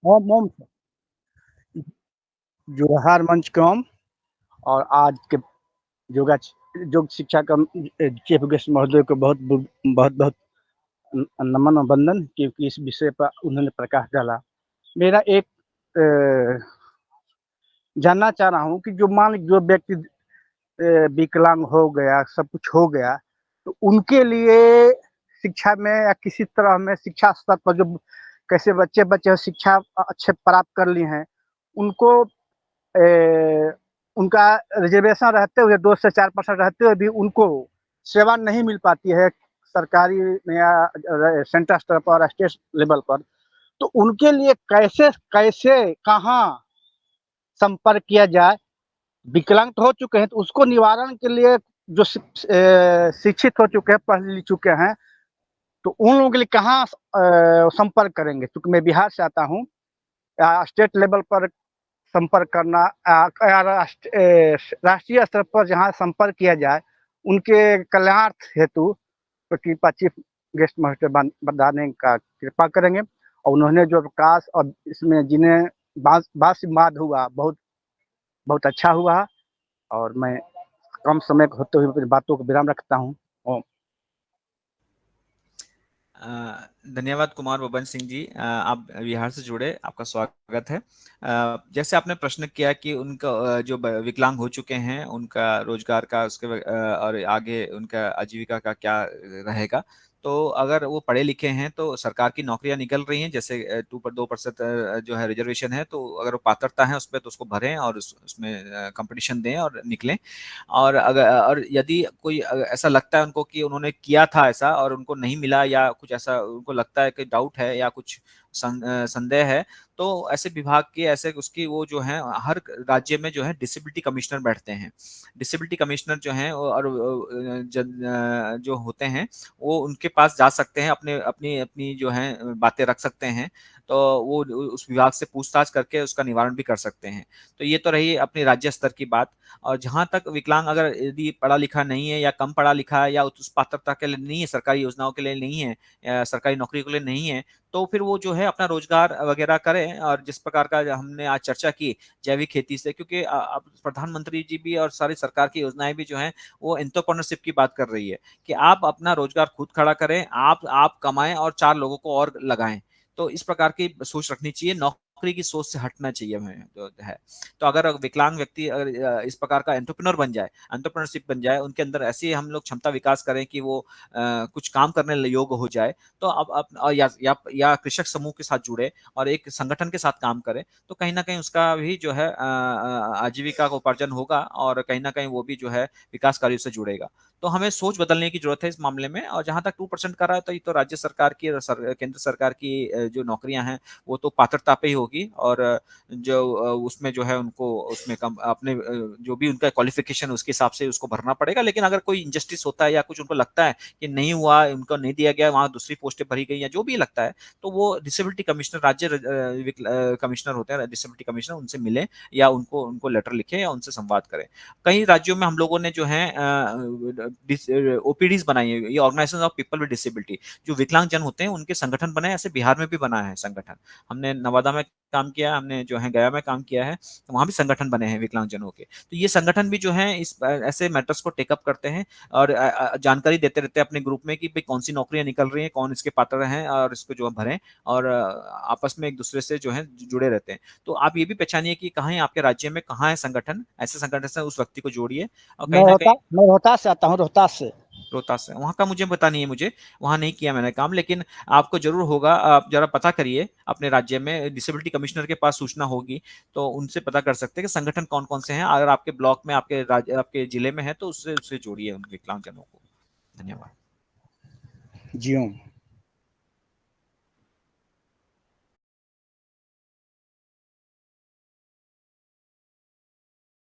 मोम जोरहार मंच कम और आज के योगा योग शिक्षा का चीफ गेस्ट महोदय को बहुत बहुत बहुत नमन और वंदन, क्योंकि इस विषय पर उन्होंने प्रकाश डाला। मेरा एक जानना चाह रहा हूँ कि जो व्यक्ति विकलांग हो गया, सब कुछ हो गया, तो उनके लिए शिक्षा में या किसी तरह में शिक्षा स्तर पर जो कैसे बच्चे शिक्षा अच्छे प्राप्त कर लिए हैं, उनको उनका रिजर्वेशन रहते हुए 2 से 4% रहते हुए भी उनको सेवा नहीं मिल पाती है सरकारी या सेंटर स्तर पर, स्टेट लेवल पर। तो उनके लिए कैसे कैसे कहाँ संपर्क किया जाए? विकलांग तो हो चुके हैं तो उसको निवारण के लिए जो शिक्षित हो चुके हैं, पढ़ लिख चुके हैं, तो उन लोगों के लिए कहाँ संपर्क करेंगे? क्योंकि मैं बिहार से आता हूँ, स्टेट लेवल पर संपर्क करना, राष्ट्रीय स्तर पर जहाँ संपर्क किया जाए उनके कल्याण हेतु, तो कृपा चीफ गेस्ट मास्टर बताने का कृपा करेंगे। और उन्होंने जो विकास और इसमें जिन्हें बात हुआ, बहुत बहुत अच्छा हुआ। और मैं कम समय होते हुए अपनी बातों को विराम रखता हूँ। धन्यवाद कुमार बबन सिंह जी, आप बिहार से जुड़े, आपका स्वागत है। जैसे आपने प्रश्न किया कि उनका जो विकलांग हो चुके हैं उनका रोजगार का और आगे उनका आजीविका का क्या रहेगा। तो अगर वो पढ़े लिखे हैं तो सरकार की नौकरियां निकल रही हैं, जैसे 2% जो है रिजर्वेशन है, तो अगर वो पात्रता है उस पर तो उसको भरें और उसमें कंपटीशन दें और निकलें। और यदि कोई ऐसा लगता है उनको कि उन्होंने किया था ऐसा और उनको नहीं मिला, या कुछ ऐसा उनको लगता है कि डाउट है या कुछ संदेह है, तो ऐसे विभाग के ऐसे उसकी वो जो है हर राज्य में जो है डिसेबिलिटी कमिश्नर बैठते हैं। डिसेबिलिटी कमिश्नर जो हैं और जो होते हैं वो उनके पास जा सकते हैं, अपने अपनी अपनी जो है बातें रख सकते हैं, तो वो उस विभाग से पूछताछ करके उसका निवारण भी कर सकते हैं। तो ये तो रही अपनी राज्य स्तर की बात। और जहाँ तक विकलांग अगर यदि पढ़ा लिखा नहीं है या कम पढ़ा लिखा है या उस पात्रता के लिए नहीं है, सरकारी योजनाओं के लिए नहीं है, या सरकारी नौकरी के लिए नहीं है, तो फिर वो जो है अपना रोजगार वगैरह करें। और जिस प्रकार का हमने आज चर्चा की जैविक खेती से, क्योंकि अब प्रधानमंत्री जी भी और सारी सरकार की योजनाएं भी जो हैं वो एंटरप्रेन्योरशिप की बात कर रही है कि आप अपना रोजगार खुद खड़ा करें, आप कमाएं और 4 लोगों को और लगाएं। तो इस प्रकार की सोच रखनी चाहिए, नौकरी की सोच से हटना चाहिए हमें जो है। तो अगर विकलांग व्यक्ति अगर इस प्रकार का एंटरप्रेन्योर बन जाए, एंटरप्रेन्योरशिप बन जाए, उनके अंदर ऐसी हम लोग क्षमता विकास करें कि वो कुछ काम करने योग्य हो जाए, तो अब या कृषक समूह के साथ जुड़े और एक संगठन के साथ काम करे, तो कहीं ना कहीं उसका भी जो है आजीविका का उपार्जन होगा और कहीं ना कहीं वो भी जो है विकास कार्यों से जुड़ेगा। तो हमें सोच बदलने की जरूरत है इस मामले में। और जहां तक 2% का रहा है, तो ये तो राज्य सरकार की केंद्र सरकार की जो नौकरियां हैं वो तो पात्रता पे ही होगी, और जो उसमें जो है उनको उसमें कम अपने जो भी उनका क्वालिफिकेशन उसके हिसाब से उसको भरना पड़ेगा। लेकिन अगर कोई इंजस्टिस होता है या कुछ उनको लगता है कि नहीं हुआ, उनको नहीं दिया गया, वहां दूसरी पोस्टें भरी गई या जो भी लगता है, तो वो डिसेबिलिटी कमिश्नर, राज्य कमिश्नर होते हैं डिसेबिलिटी कमिश्नर, उनसे मिले या उनको लेटर लिखे या उनसे संवाद करें। कई राज्यों में हम लोगों ने जो है ओपीडीज बनाई है, ये organisation of people with disability, जो विकलांग जन होते हैं उनके संगठन बनाए। ऐसे बिहार में भी बना है संगठन, हमने नवादा में काम किया, हमने जो है गया में काम किया है, तो वहां भी संगठन बने हैं विकलांग जनों के। तो ये संगठन भी जो है इस ऐसे मैटर्स को टेकअप करते हैं और जानकारी देते रहते हैं अपने ग्रुप में कि भाई कौन सी नौकरियां निकल रही हैं, कौन इसके पात्र हैं, और इसको जो है भरें, और आपस में एक दूसरे से जो है जुड़े रहते हैं। तो आप ये भी पहचानिए कि कहाँ है आपके राज्य में, कहाँ है संगठन, ऐसे संगठन से उस व्यक्ति को जोड़िए। और कहीं ना कहीं मैं रोहतास से आता हूँ, रोहतास से। रोहतास से, वहाँ का मुझे पता नहीं है, मुझे वहाँ नहीं किया मैंने काम, लेकिन आपको जरूर होगा। आप जरा पता करिए अपने राज्य में, डिसेबिलिटी कमिश्नर के पास सूचना होगी, तो उनसे पता कर सकते हैं कि संगठन कौन कौन से हैं। अगर आपके ब्लॉक में, आपके राज्य, आपके जिले में है, तो उससे जोड़िए उन विकलांग जनों को। धन्यवाद। जी हूँ।